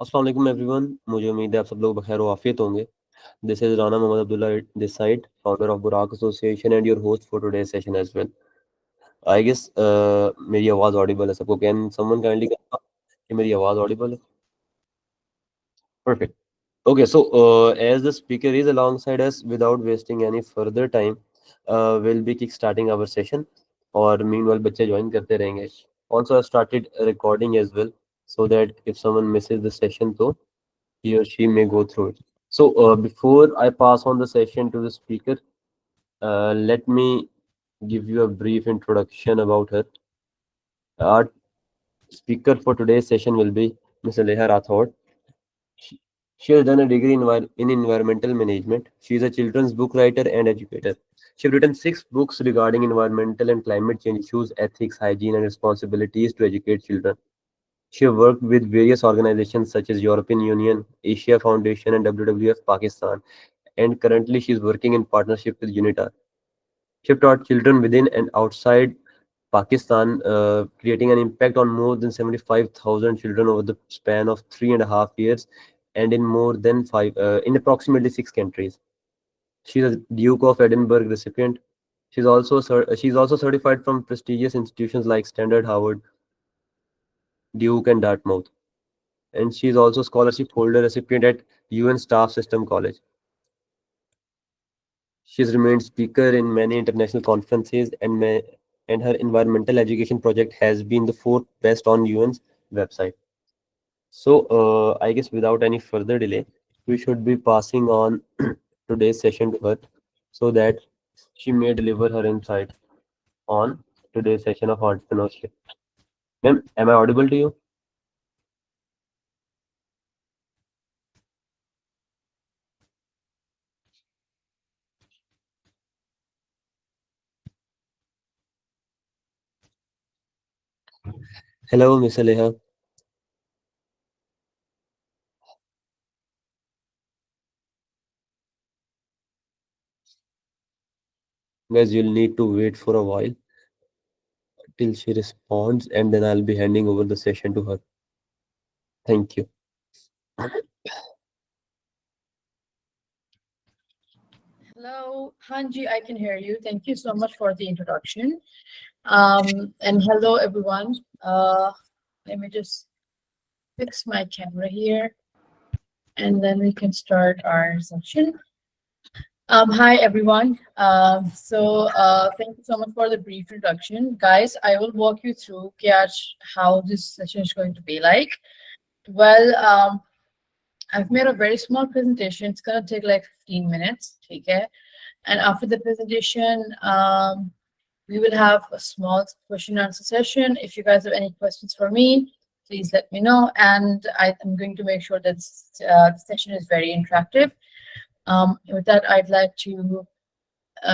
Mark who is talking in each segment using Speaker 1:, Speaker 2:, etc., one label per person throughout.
Speaker 1: अस्सलाम वालेकुम एवरीवन। मुझे उम्मीद है आप सब लोग बखैर वाफियत होंगे। This is Rana Mohammad Abdullah this side, founder of Buraq association and your host for today session as well. I guess मेरी आवाज़ ऑडिबल है सबको? कैन समवन काइंडली confirm कि मेरी आवाज़ ऑडिबल है? Perfect. Okay, so as the speaker is alongside us, without wasting any further time, we'll be kickstarting our session. और meanwhile बच्चे join करते रहेंगे. Also, I started recording as well, so that if someone misses the session, तो he or she may go through it. So before I pass on the session to the speaker, let me give you a brief introduction about her. Our speaker for today's session will be Ms. Aleha Rathod. She, she has done a degree in environmental management. She is a children's book writer and educator. She has written 6 books regarding environmental and climate change issues, ethics, hygiene, and responsibilities to educate children. She has worked with various organizations such as European Union, Asia Foundation, and WWF Pakistan. And currently, she is working in partnership with UNITAR. She has taught children within and outside Pakistan, creating an impact on more than 75,000 children over the span of 3.5 years, and in more than in approximately 6 countries. She's a Duke of Edinburgh recipient. She's also certified from prestigious institutions like Standard, Harvard, Duke, and Dartmouth. And she's also scholarship holder recipient at UN Staff System College. She's remained speaker in many international conferences, and her environmental education project has been the fourth best on UN's website. So, I guess without any further delay, we should be passing on today's session to her so that she may deliver her insight on today's session of entrepreneurship. Ma'am, am I audible to you? Hello, Miss Aleha. Guys, you'll need to wait for a while till she responds, and then I'll be handing over the session to her. Thank you.
Speaker 2: Hello, Hanji, I can hear you. Thank you so much for the introduction. And hello, everyone. Let me just fix my camera here, and then we can start our session. Hi, everyone. Thank you so much for the brief introduction. Guys, I will walk you through how this session is going to be like. Well, I've made a very small presentation. It's going to take like 15 minutes. Okay. And after the presentation, we will have a small question and answer session. If you guys have any questions for me, please let me know. And I'm going to make sure that the session is very interactive. With that, I'd like to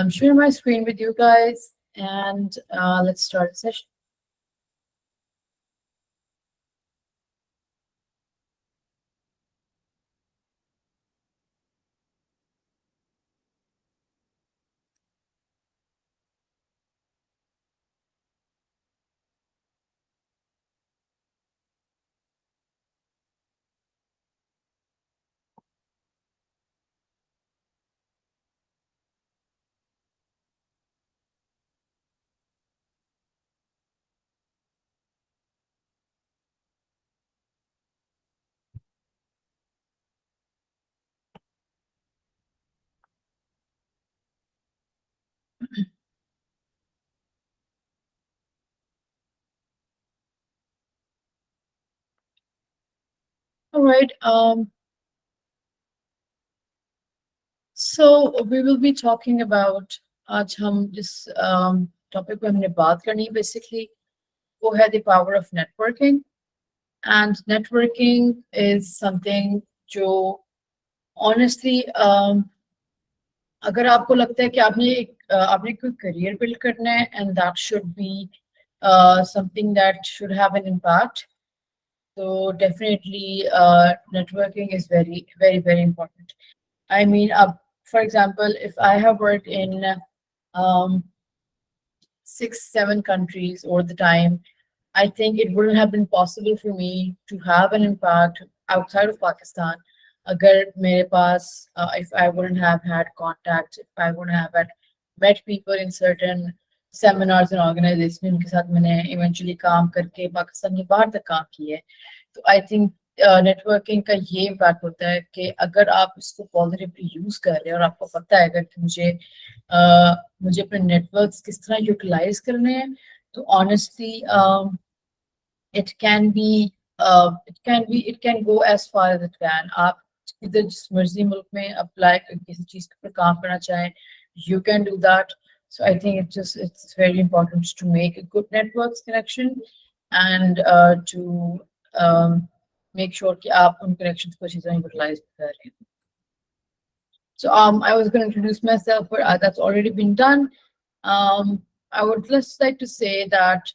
Speaker 2: share my screen with you guys, and let's start the session. All right. So we will be talking about आज हम जिस topic पे हमने बात करनी basically वो है the power of networking, and networking is something जो honestly अगर आपको लगता है कि आपने कोई career build करना है and that should be something that should have an impact, so definitely networking is very very very important. I mean, for example, if I have worked in um, 6, 7 countries over the time, I think it wouldn't have been possible for me to have an impact outside of Pakistan, agar mere paas, if I wouldn't have had contact, if I wouldn't have had met people in certain seminars and organizations उनके साथ मैंने eventually काम करके पाकिस्तान के बाहर तक काम किया है, तो I think नेटवर्किंग का ये इम्पैक्ट होता है कि अगर आप इसको पॉजिटिवली यूज कर रहे हैं और आपको पता है अगर कि मुझे अपने नेटवर्क्स किस तरह यूटिलाइज करने हैं, तो honestly it can be it can go as far as it can. आप इधर जिस मर्जी मुल्क में अप्लाई किसी चीज पर काम करना चाहें, you can do that. So I think it's very important to make a good networks connection and to make sure कि आप उन connections को अच्छी तरह utilize कर रहे हैं. So I was going to introduce myself, but that's already been done. I would just like to say that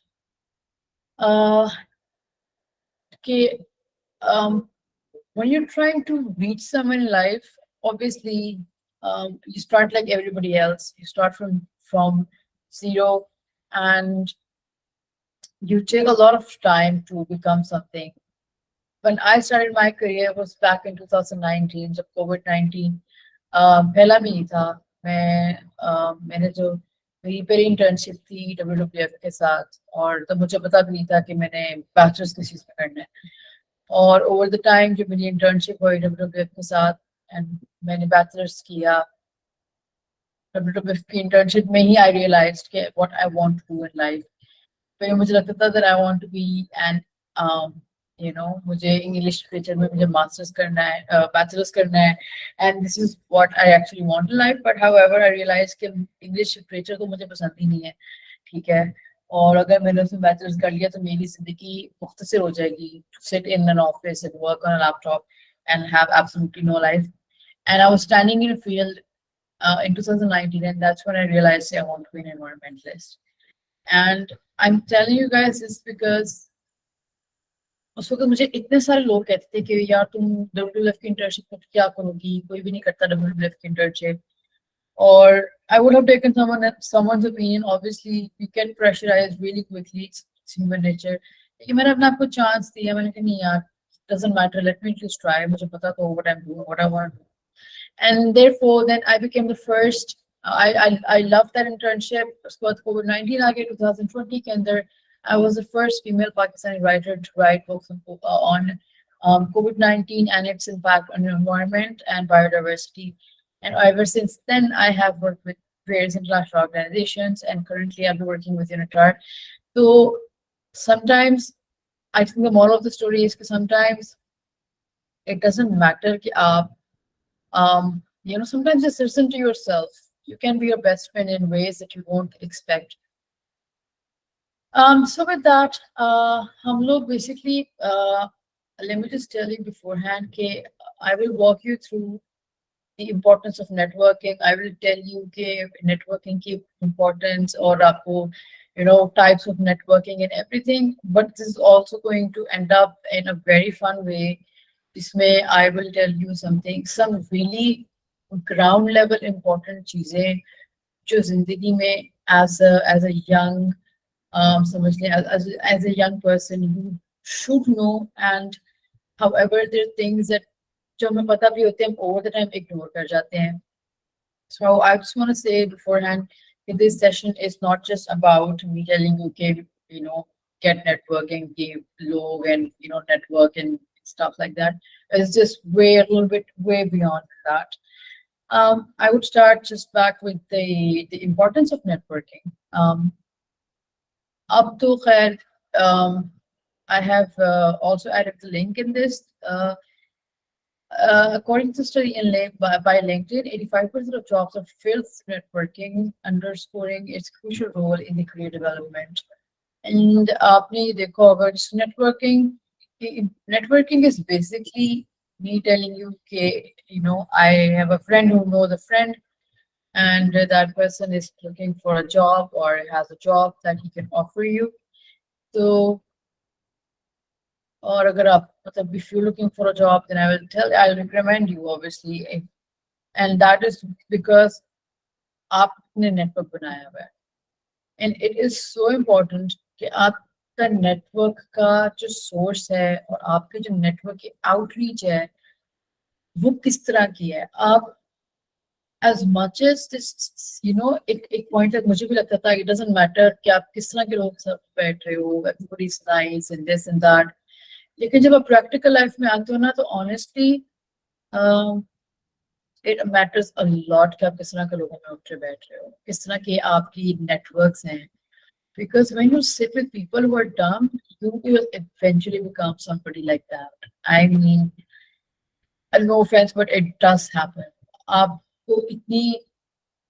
Speaker 2: when you're trying to reach someone in life, obviously you start like everybody else. You start from zero, and you take a lot of time to become something. When I started my career was back in 2019, जब COVID-19 पहला भी नहीं था. मैंने जो मेरी पहली internship थी WWF के साथ, और तब मुझे पता भी नहीं था कि मैंने बैचलर्स किस चीज़ में करना है. और ओवर द टाइम जब मेरी इंटर्नशिप हुई WWF के साथ एंड मैंने बैचलर्स किया, WWF की इंटर्नशिप में ही आई रियलाइज्ड कि what I want to do in life. फिर मुझे लगता था that I want to be an मुझे इंग्लिश लिटरेचर में मुझे मास्टर्स करना है, बैचलर्स करना है, and this is what I actually want in life. But however I realize कि इंग्लिश लिटरेचर तो मुझे पसंद ही नहीं है, ठीक है. और अगर मैंने उसमें बैचलर्स कर लिया तो मेरी जिंदगी मुख्तसर हो जाएगी, sit in an office and work on a laptop and have absolutely no life. And I was standing in a field in 2019, and that's when I realized I want to be an environmentalist. And I'm telling you guys this because उस वक्त मुझे इतने सारे लोग कहते थे कि यार तुम WWF की इंटर्नशिप में क्या करोगी, कोई भी नहीं करता WWF की internship. Or I would have taken someone's opinion. Obviously, we get pressurized really quickly. It's human nature. लेकिन मैंने अपने आप को चांस दिया. मैंने कहा नहीं यार, doesn't matter. Let me just try. मुझे पता तो what I'm doing, what I want to do. And therefore, then I became the first. I loved that internship. उसके बाद COVID-19 आ गया 2020 के अंदर. I was the first female Pakistani writer to write books on COVID-19 and its impact on the environment and biodiversity. And ever since then, I have worked with various international organizations, and currently I'm working with UNITAR. So sometimes I think the moral of the story is that sometimes it doesn't matter कि आप sometimes just listen to yourself. You can be your best friend in ways that you won't expect. So with that, हम लोग basically let me just tell you beforehand that I will walk you through the importance of networking. I will tell you that networking की importance और आपको types of networking and everything. But this is also going to end up in a very fun way. इसमें I will tell you some really ground level important चीजें जो जिंदगी में as a young समझ लें as a young person you should know. And however there are things that जो हमें पता भी होते हैं हम over the time ignore कर जाते हैं. So I just want to say beforehand that this session is not just about me telling you okay get networking give log and network and stuff like that. It's just a little bit way beyond that. I would start just back with the importance of networking. Up to khair, I have also added the link in this. According to study by LinkedIn, 85% of jobs are filled through networking, underscoring its crucial role in the career development. And आपने देखो अगर networking is basically me telling you okay I have a friend who knows a friend, and that person is looking for a job or has a job that he can offer you. So or अगर आप मतलब if you're looking for a job, then I'll recommend you obviously, and that is because आपने network बनाया हुआ है. And it is so important कि आप का नेटवर्क का जो सोर्स है और आपके जो नेटवर्क की आउटरीच है वो किस तरह की है। आप as much as this, एक पॉइंट तक मुझे भी लगता था it doesn't matter कि आप किस तरह के लोगों के साथ बैठ रहे हो, everybody is nice and this and that, लेकिन जब आप प्रैक्टिकल लाइफ में आते हो ना तो honestly it matters a lot कि आप किस तरह के लोगों में उठ रहे बैठ रहे हो, किस तरह के आपकी नेटवर्क्स हैं। Because when you sit with people who are dumb, you will eventually become somebody like that. I mean, no offense, but it does happen. आपको इतनी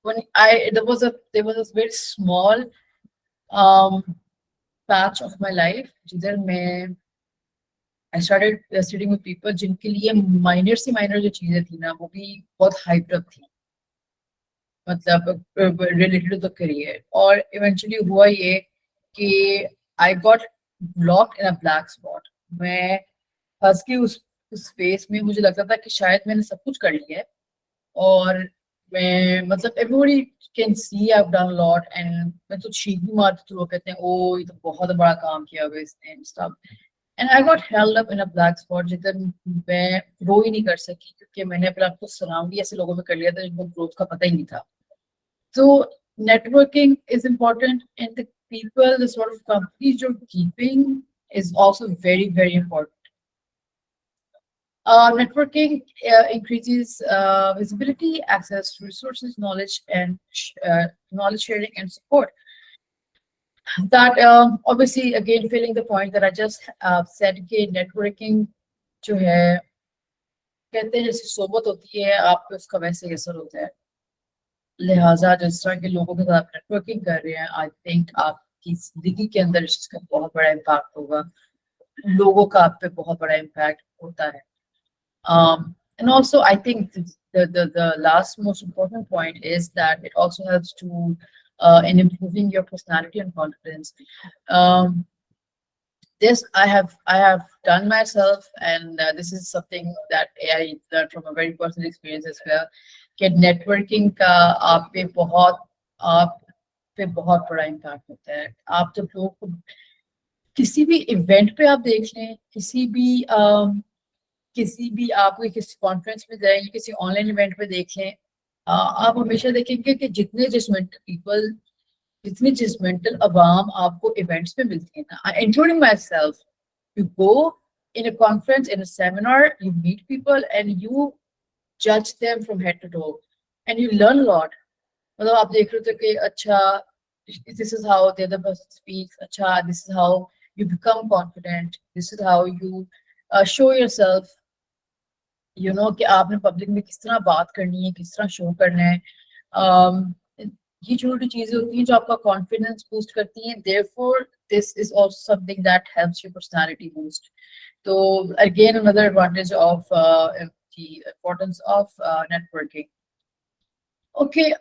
Speaker 2: when there was a very small um patch of my life जिधर मैं I started sitting with people जिनके लिए minor से minor जो चीजें थी ना वो भी बहुत हाइप्ड अप थी, मतलब रिलेटेड टू द करियर। और इवेंचुअली हुआ ये कि I got blocked in a black spot. मैं फंस गई उस फेस में, मुझे लगता था कि शायद मैंने सब कुछ कर लिया है और मैं मतलब everybody can see I have done lot and मैं तो चीख भी मारती तो लोग कहते हैं ओ ये तो बहुत बड़ा काम किया हुआ इसने and stuff. And I got held up in a black spot जिधर मैं ग्रो ही नहीं कर सकी क्योंकि मैंने अपने आप को सराउंड ही ऐसे लोगों में कर लिया था जिनको ग्रोथ का पता ही नहीं था। So networking is important, and the people, the sort of companies you're keeping is also very, very important. Networking increases visibility, access to resources, knowledge, and knowledge sharing and support. That obviously, again, filling the point that I just said, कि networking जो है कहते हैं जैसे सोबत होती है आप पे उसका वैसे ही असर होता है। लिहाजा जिस तरह के लोगों के साथ आप नेटवर्किंग कर रहे हैं आई थिंक आपकी जिंदगी के अंदर इसका बहुत बड़ा इम्पैक्ट होगा, लोगों का आप पे बहुत बड़ा इम्पैक्ट होता है। And also I think the last most important point is that it also helps to in improving your personality and confidence. This I have done myself, and this is something that I learned from a very personal experience as well. कि networking का आप पे बहुत बड़ा impact होता है। आप जब लोगों को किसी भी इवेंट पे आप देख लें, किसी भी आप कोई किसी कॉन्फ्रेंस में जाएंगे, किसी ऑनलाइन इवेंट पे देख लें, आप हमेशा देखेंगे कि जितनी जजमेंटल अवाम आपको इवेंट्स में मिलती है ना, including my self, you go in a conference, in a seminar, you meet people and you judge them from head to toe and you learn a lot. मतलब आप देख रहे थे कि अच्छा this is how the other person speaks, अच्छा this is how you become confident, this is how you show yourself, कि आपने पब्लिक में किस तरह बात करनी है, किस तरह शो करना है। ये छोटी चीजें होती हैं जो आपका कॉन्फिडेंस बूस्ट करती हैं, therefore this is also something that helps your personality boost. So again, another advantage of the importance of networking. Okay,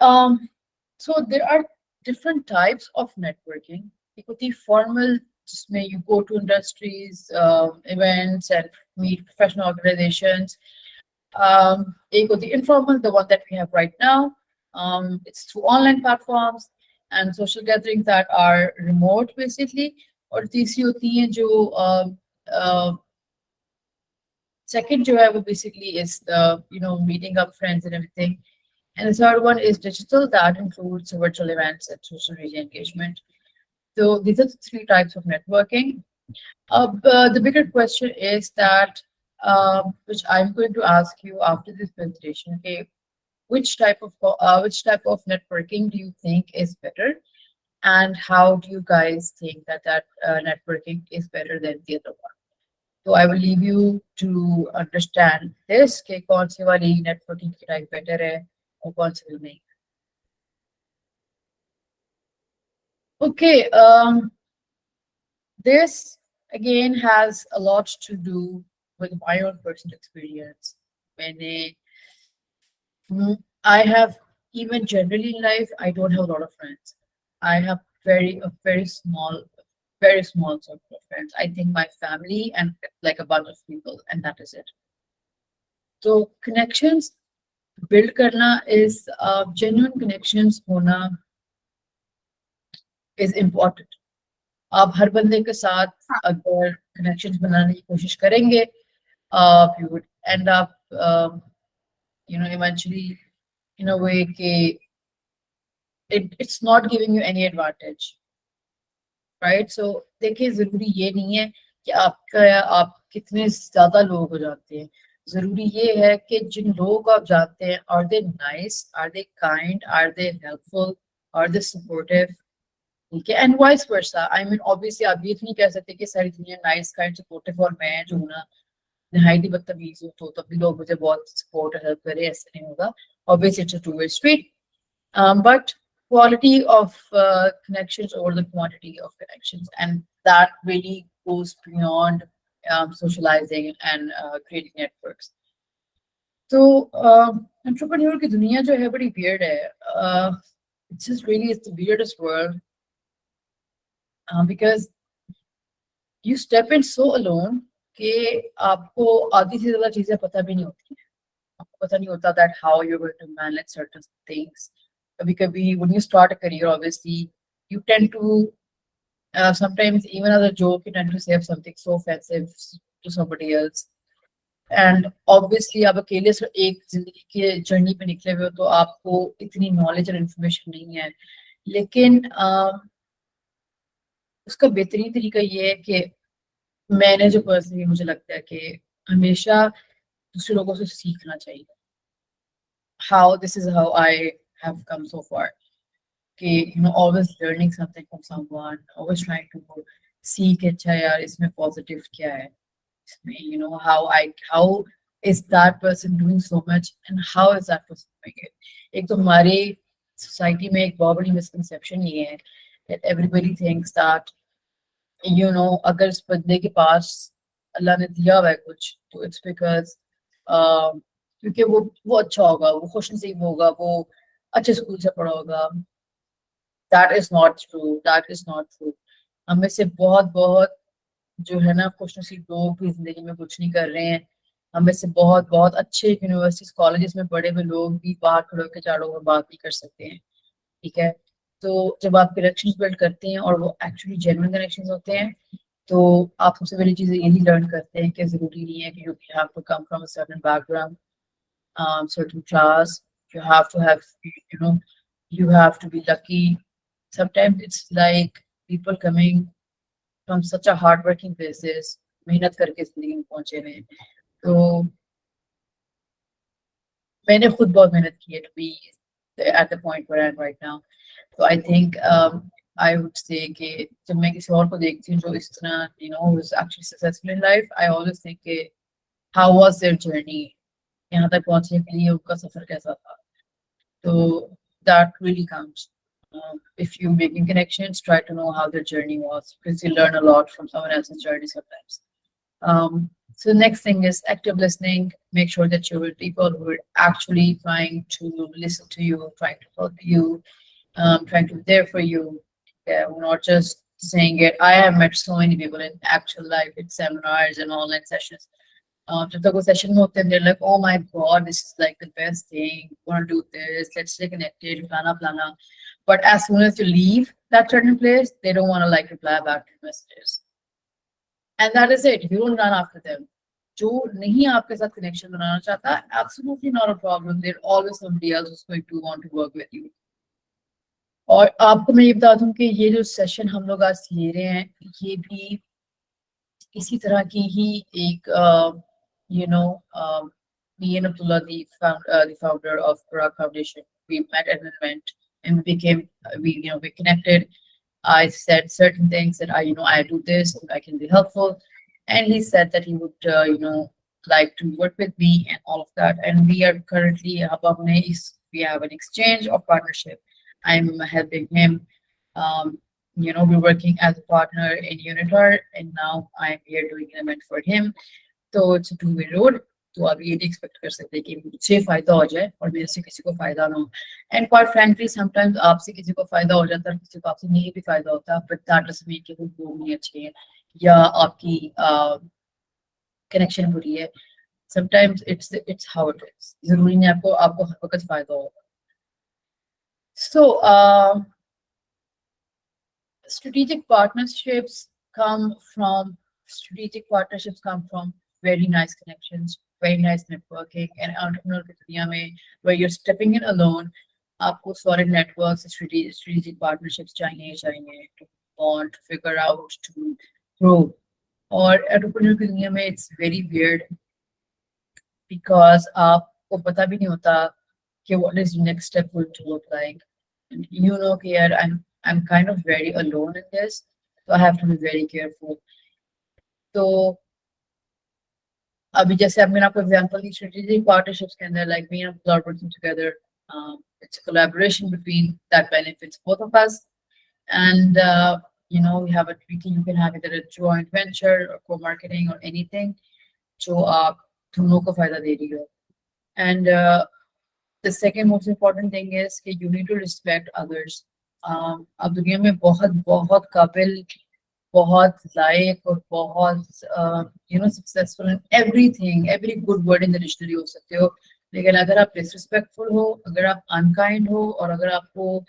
Speaker 2: so there are different types of networking. एक होती है formal, जिसमें you go to industries, events and meet professional organizations. एक होती है informal, the one that we have right now. It's through online platforms and social gatherings that are remote basically. और तीसरी होती है जो second जो है वो basically is the meeting up friends and everything. And the third one is digital, that includes virtual events and social media engagement. So these are the three types of networking. The bigger question is that, which I'm going to ask you after this presentation, okay, which type of networking do you think is better, and how do you guys think that networking is better than the other one? So I will leave you to understand this कि कौन सी वाली networking की type better है और कौन सी नहीं। Okay, this again has a lot to do with my own personal experience. I have, even generally in life, I don't have a lot of friends. I have a very small circle of friends. I think my family and like a bunch of people, and that is it. So connections build karna is genuine connections hona is important. आप हर बंदे के साथ अगर connections बनाने की कोशिश करेंगे, you would end up eventually in a way कि it's not giving you any advantage, right? So देखिए, जरूरी ये नहीं है कि आप कितने ज्यादा लोग हो जाते हैं। जरूरी ये है कि जिन लोगों को आप जानते हैं, are they nice, are they kind, are they helpful, are they supportive, ठीक है? And vice versa. I mean obviously आप ये तो नहीं कह सकते कि सारी दुनिया नाइस, काइंड, सपोर्टिव और मैं जो हूँ ना नहायती बदतमीज हूँ तो तब भी लोग मुझे बहुत सपोर्ट और हेल्प करे, ऐसा नहीं होगा। Obviously it's a two way street, but quality of connections over the quantity of connections, and that really goes beyond socializing and creating networks. तो एंटरप्रेन्योर की दुनिया जो है बड़ी वियर्ड है। it's just really, it's the weirdest world, because you step in so alone कि आपको आधी से ज्यादा चीजें पता भी नहीं होती हैं। आपको पता नहीं होता that how you're going to manage certain things. कभी कभी when you start a career, obviously you tend to sometimes even as a joke you tend to say something so offensive to somebody else. And obviously आप अकेले से एक जिंदगी के journey पे निकले हुए हो तो आपको इतनी नॉलेज और इन्फॉर्मेशन नहीं है, लेकिन उसका बेहतरीन तरीका ये है कि मैंने जो पर्सनली मुझे लगता है कि हमेशा दूसरे लोगों से सीखना चाहिए। How this is how I have come so far कि always learning something from someone, always trying to see कि अच्छा यार इसमें पॉजिटिव क्या है, इसमें how is that person doing so much and how is that person doing it. एक तो हमारे सोसाइटी में एक बहुत बड़ी मिसकंसेप्शन ये है that everybody thinks that अगर इस बंदे के पास अल्लाह ने दिया हुआ है कुछ तो इट्स बिकॉज क्योंकि वो अच्छा होगा, वो खुश नसीब होगा, वो अच्छे स्कूल से पढ़ा होगा। That is not true, that is not true. हमें से बहुत बहुत जो है ना खुश नसीब लोग भी जिंदगी में कुछ नहीं कर रहे हैं। हमें से बहुत बहुत अच्छे यूनिवर्सिटीज कॉलेजेस में पढ़े हुए लोग भी बाहर खड़े होकर चारों में बात नहीं कर सकते हैं, ठीक है? तो जब आप कनेक्शंस बिल्ड करते हैं और वो एक्चुअली जेन्युइन कनेक्शंस होते हैं तो आप सबसे पहली चीज़ यही लर्न करते हैं कि ज़रूरी नहीं है कि you have to come from a certain background, certain class. You have to have, you know, you have to be lucky. Sometimes it's like people coming from such a hardworking places, मेहनत करके जिंदगी में पहुंचे हुए हैं। तो मैंने खुद बहुत मेहनत की है to be at the point where I am right now. So I think I would say कि जब मैं किसी और को देखती हूँ जो इस तरह who's actually successful in life, I always think कि how was their journey, यहाँ तक पहुंचने के लिए उनका सफर कैसा था। तो that really counts. If you're making connections, try to know how their journey was because you learn a lot from someone else's journey sometimes. So the next thing is active listening. Make sure that you're with people who are actually trying to listen to you, trying to help you, trying to be there for you. Yeah, we're not just saying it. I have met so many people in actual life, in seminars and online sessions. जब तक वो session में होते हैं, they're like, oh my god, this is like the best thing. Want to do this? Let's stay connected. Plana plana. But as soon as you leave that certain place, they don't want to like reply back to messages. And that is it. You don't run after them. जो नहीं आपके साथ connection बनाना चाहता, absolutely not a problem. There's always somebody else who's going to want to work with you. और आपको मैं ये बता दूं कि ये जो सेशन हम लोग आज ले रहे हैं, ये भी इसी तरह की ही एक me and Abdullah, the founder of Quran Foundation, we met at an event and we became we connected. I said certain things that I do this and I can be helpful, and he said that he would like to work with me and all of that. And we are currently we have an exchange of partnership. I'm helping him. We're working as a partner in Unitar, and now I'm here doing an event for him. So it's a two-way road. तो आप ये नहीं expect कर सकते कि मुझे फायदा हो जाए और मेरे से किसी को फायदा ना हो। एंड क्वाइट फ्रैंकली समटाइम्स आपसे किसी को फायदा हो जाता है, किसी को आपसे नहीं भी फायदा होता, बट दैट डजंट मीन कि वो लोग नहीं अच्छे हैं या आपकी कनेक्शन बुरी है। Sometimes it's how it is. जरूरी नहीं आपको हर वक्त फायदा होगा। सो strategic partnerships come from very nice connections, very nice networking, and entrepreneurial की दुनिया में where you're stepping in alone, आपको solid networks, strategic partnerships चाहिए to bond, to figure out, to grow. और entrepreneurial की दुनिया में it's very weird because आपको पता भी नहीं होता कि what is the next step going to look like. And you know, here I'm kind of very alone in this, so I have to be very careful. तो अभी जैसे अब मैंने आपको एग्जांपल दी strategic partnerships के अंदर, like me and Abdul are working together. It's a collaboration between that benefits both of us, and you know, you can have either a joint venture or co-marketing or anything जो आप दोनों को फायदा दे रही हो. And the second most important thing is that you need to respect others. अब दुनिया में बहुत बहुत काबिल, बहुत लायक और बहुत successful in everything, every good word in the dictionary हो सकते हो, लेकिन अगर आप डिसरिस्पेक्टफुल हो, अगर आप अनकाइंड हो, और अगर आपको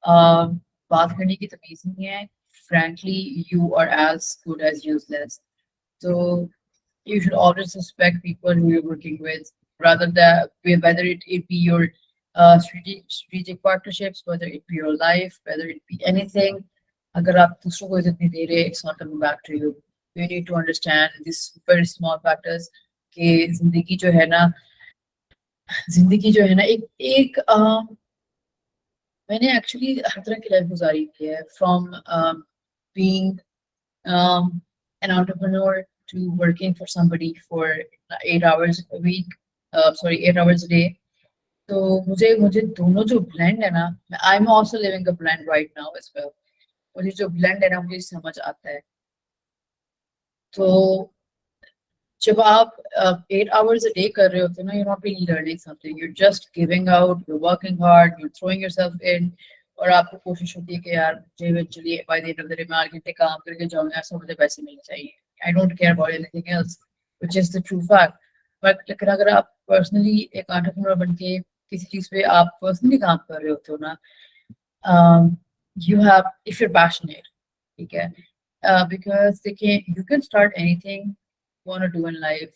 Speaker 2: बात करने की तमीज नहीं है, frankly you are as good as useless. So you should always respect people who you're working with, whether it be your strategic partnerships, whether it be your life, whether it be anything. अगर आप दूसरों को इज्जत नहीं दे रहे, it's not coming back to you. You need to understand these very small factors कि जिंदगी जो है ना एक मैंने एक्चुअली हर तरह की लाइफ गुजारी की है, from being an entrepreneur to working for somebody for 8 hours a week, 8 hours a day. तो मुझे दोनों जो blend है ना, I'm also living a blend right now as well. मुझे जो blend है ना, मुझे समझ आता है. तो जब आप 8 hours a day कर रहे होते हो ना, you're not really learning something. You're just giving out, you're working hard, you're throwing yourself in. और आपको कोशिश होती है कि यार मुझे eventually by the end of the day मैं 8 घंटे काम करके जाऊंगा, ऐसा मुझे पैसे मिलने चाहिए. I don't care about anything else, which is the true fact. But लेकिन अगर आप personally एक entrepreneur बनके किसी चीज पे आप personally काम कर रहे होते हो ना, if you're passionate, ठीक है, because you can start anything you want to do in life.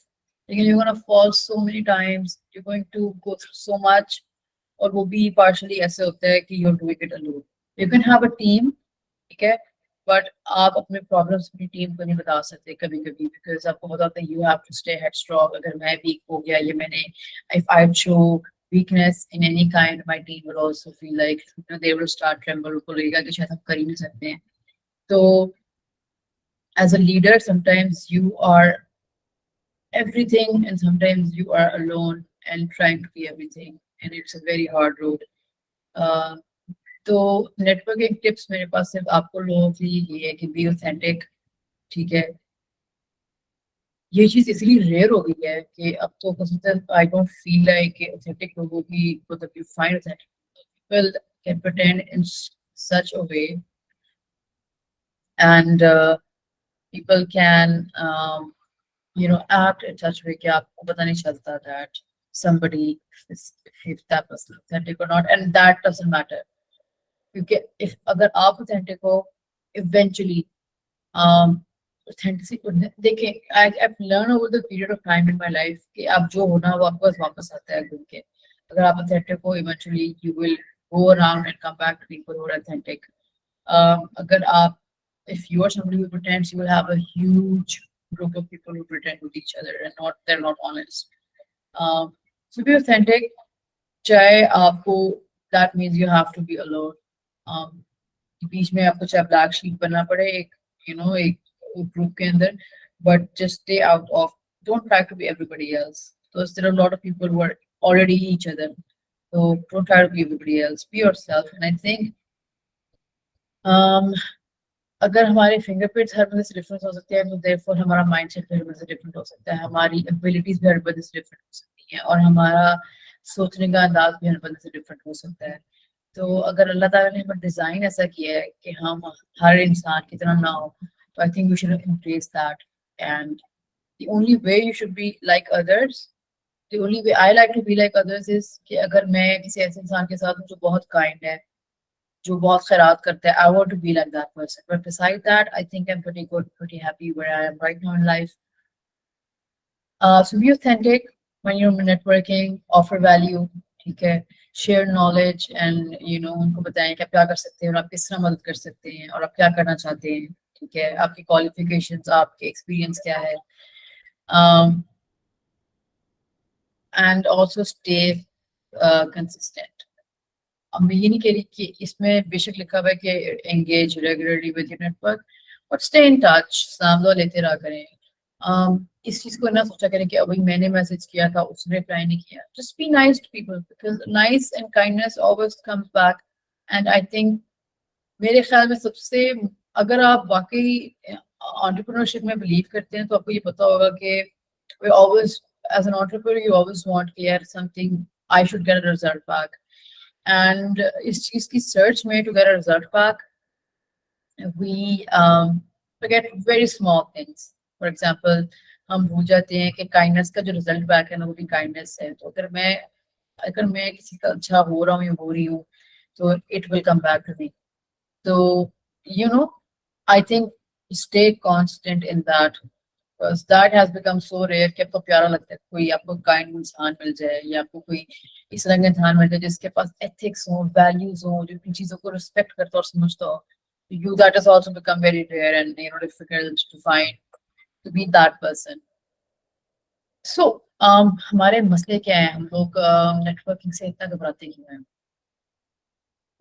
Speaker 2: You're going to fall so many times, you're going to go through so much, और वो भी partially ऐसे होता है कि you're doing it alone. You can have a team, ठीक है, but आप अपने problems अपनी team को नहीं बता सकते कभी कभी, because आपको पता होता है you have to stay headstrong. अगर मैं weak हो गया, ये मैंने, if I show weakness in any kind, my team will also feel like they will start tremble, उनको लगेगा कि शायद हम कर ही नहीं सकते हैं. तो as a leader, sometimes you are everything and sometimes you are alone and trying to be everything, and it's a very hard road. तो नेटवर्किंग टिप्स मेरे पास सिर्फ आपको लोगों के लिए ये है कि बी ऑथेंटिक, ठीक है. ये चीज इसलिए रेयर हो गई है कि अब तो I don't feel like authentic लोगों की, मतलब you find authentic people can pretend in such a way, and people can act in such a way कि आपको पता नहीं चलता that somebody if that person authentic or not, and that doesn't matter. क्योंकि if अगर आप authentic हो, eventually authenticity देखें, I've learned over the period of time in my life कि आप जो होना वो आपको वापस आता है घूम के. अगर आप authentic हो, eventually you will go around and come back to people who are authentic. अगर आप, if you are somebody who pretends, you will have a huge group of people who pretend with each other and they're not honest. So be authentic. चाहे आपको, that means you have to be alone. बीच में आपको चाहे black sheep बनना पड़े एक group के अंदर, but just stay out of, don't try to be everybody else, because there are a lot of people who are already each other. So don't try to be everybody else, be yourself. And I think अगर हमारे fingerprints हर बंदे से different हो सकते हैं, तो therefore हमारा mindset भी हर बंदे से डिफरेंट हो सकता है, हमारी एबिलिटीज भी हर बंदे से डिफरेंट हो सकती हैं, और हमारा सोचने का अंदाज भी हर बंदे से डिफरेंट हो सकता है. तो अगर अल्लाह ताला ने हमें डिजाइन ऐसा किया है कि हम हर इंसान की तरह ना हो, तो I think we should embrace that. And the only way you should be like others, the only way I like to be like others is कि अगर मैं किसी ऐसे इंसान के साथ हूँ जो बहुत काइंड है, जो बहुत खैरात करता है. I want to be like that person. But beside that, I think I'm pretty good, pretty happy where I am right now in life. So be authentic when you're networking, offer value, ठीक है, share knowledge and उनको बताएं कि आप क्या कर सकते हैं और आप किस तरह मदद कर सकते हैं और आप क्या करना चाहते हैं, ठीक है, आपकी qualifications, आपके experience क्या है, and also stay consistent. अब मैं ये नहीं कह रही कि इसमें बेशक लिखा हुआ है कि engage regularly with your network, but stay in touch, साम दुआ लेते रहा करें. इस चीज को ना सोचा करें कि अभी मैंने मैसेज किया था उसने रिप्लाई नहीं किया. Just be nice to people because nice and kindness always comes back. And I think मेरे ख्याल में सबसे, अगर आप वाकई एंटरप्रेन्योरशिप में बिलीव करते हैं तो आपको ये पता होगा कि we always, as an entrepreneur, you always want कि यार something, I should get a result back. And इस चीज की सर्च में to get a result back, we forget very small things. For example, हम भूल जाते हैं कि काइंडनेस का जो रिजल्ट बैक है ना वो भी काइंडनेस है. तो अगर मैं किसी का अच्छा हो रहा हूँ या हो रही हूँ तो it will come back to me. तो I think stay constant in that, because that has become so rare कि आपको प्यारा लगता है कोई आपको काइंड इंसान मिल जाए या आपको कोई इस तरह का इंसान मिल जाए जिसके पास एथिक्स हो, वैल्यूज हो, जो अपनी चीजों को रिस्पेक्ट करता और समझता हो. You, that has also become very rare and difficult to find, to be that person. So हमारे मसले क्या है, हम लोग नेटवर्किंग से इतना घबराते क्यों हैं?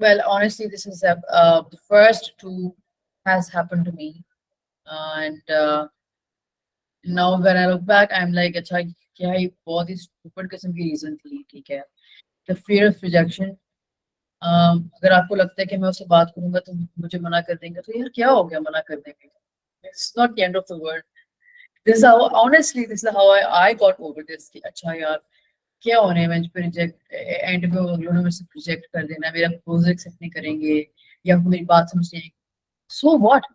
Speaker 2: Well, honestly, this is the first two has happened to me, and now when I look back, I'm like, अच्छा क्या ये बहुत ही stupid किस्म की reason थी, ठीक है. The fear of rejection. अगर आपको लगता है कि मैं उससे बात करूंगा तो मुझे मना कर देंगे, तो यार क्या हो गया मना कर देंगे? It's not the end of the world. This is how, honestly, this is how I got over this. कि अच्छा यार क्या होने है, मैं पे रिजेक्ट एंड पे वो लोग मुझसे रिजेक्ट कर देना, मेरा प्रपोजल एक्सेप्ट नहीं करेंगे या मेरी बात समझते हैं. So what,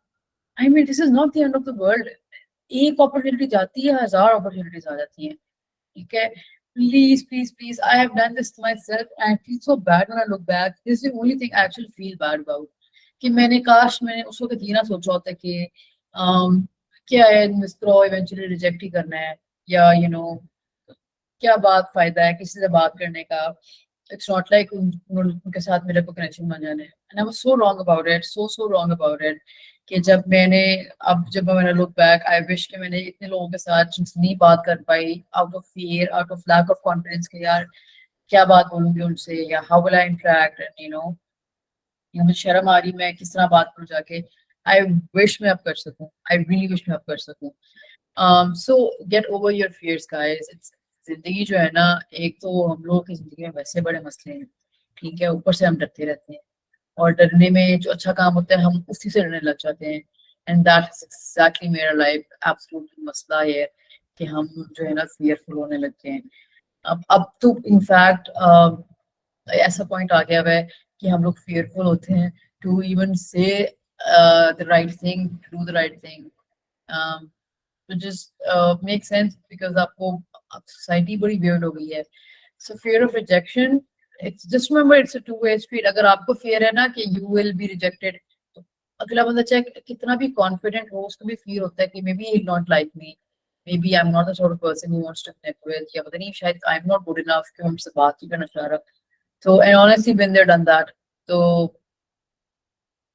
Speaker 2: I mean this is not the end of the world. एक अपॉर्चुनिटी जाती है, हजार अपॉर्चुनिटीज आ जाती हैं, ठीक है. Please, please, please. I have done this to myself and I feel so bad when I look back. This is the only thing I actually feel bad about. कि मैंने उस वक्त ये ना सोचा होता कि क्या है, मिस्टर इवेंचुअली रिजेक्ट ही करना है या क्या बात फायदा है किसी से बात करने का. इट्स नॉट लाइक उनके साथ मेरे को कनेक्शन बन जाने. And I was so wrong about it, so wrong about it कि जब मैंने लुक बैक, आई विश कि मैंने इतने लोगों के साथ नहीं बात कर पाई out of fear, out of lack of confidence कि यार क्या बात बोलूंगी उनसे या how will I interact, and या मुझे शर्म आ रही मैं किस तरह बात करूं जाके. आई विश मैं अब कर सकूं, आई रियली विश मैं अब कर सकूं. So get over your fears, guys. It's, जिंदगी जो है ना, एक तो हम लोगों की जिंदगी में वैसे बड़े मसले हैं, ठीक है, ऊपर से हम डरते रहते हैं और डरने में जो अच्छा काम होता है हम उसी से डरने लग जाते हैं. एंड दैट इज एग्जैक्टली मेरा लाइफ एब्सोल्युटली मसला है कि हम जो है ना फियरफुल होने लगते हैं. अब तो इनफैक्ट ऐसा पॉइंट आ गया है कि हम लोग फियरफुल होते हैं टू इवन से the right thing, do the right thing. तो just make sense because आपको सोसाइटी बड़ी weird हो गई है. So fear of rejection, it's just remember it's a two-way street. अगर आपको fear है ना कि you will be rejected, तो अगला बंदा चाहे कितना भी confident हो उसको भी fear होता है कि maybe he'll not like me, maybe I'm not the sort of person he wants to connect with, या पता नहीं शायद I'm not good enough कि हमसे बात ही करना चाह रहा. So and honestly been there done that. So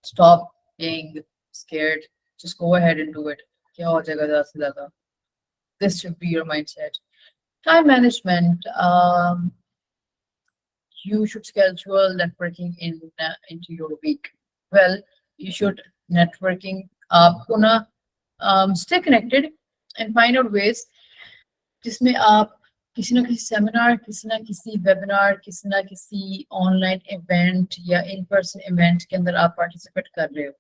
Speaker 2: stop being scared, just go ahead and do it. क्या हो जाएगा ज़्यादा से ज़्यादा. This should be your mindset. Time management. You should schedule networking into your week. Well, you should networking आपको ना stay connected and find out ways जिसमें आप किसी ना किसी सेमिनार, किसी ना किसी वेबिनार, किसी ना किसी ऑनलाइन इवेंट या इन पर्सन इवेंट के अंदर आप पार्टिसिपेट कर रहे हो,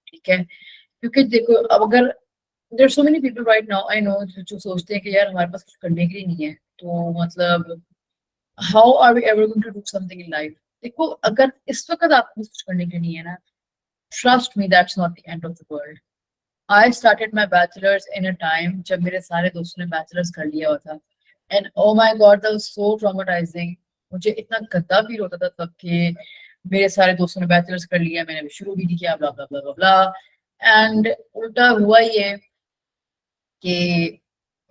Speaker 2: ठीक है. क्योंकि देखो अब अगर there are so many people right now I know जो सोचते हैं कि यार हमारे पास कुछ करने के लिए नहीं है, तो मतलब how are we ever going to do something in life. देखो अगर इस वक्त आपको कुछ करने के लिए नहीं है ना, trust me that's not the end of the world. I started my bachelor's in a time जब मेरे सारे दोस्तों ने bachelor's कर लिया हुआ था and oh my god that was so traumatizing. मुझे इतना गंदा फील होता था तब कि मेरे सारे दोस्तों ने बैचलर्स कर लिया, मैंने भी शुरू भी किया, ब्ला ब्ला ब्ला ब्ला ब्ला। एंड उल्टा हुआ ये कि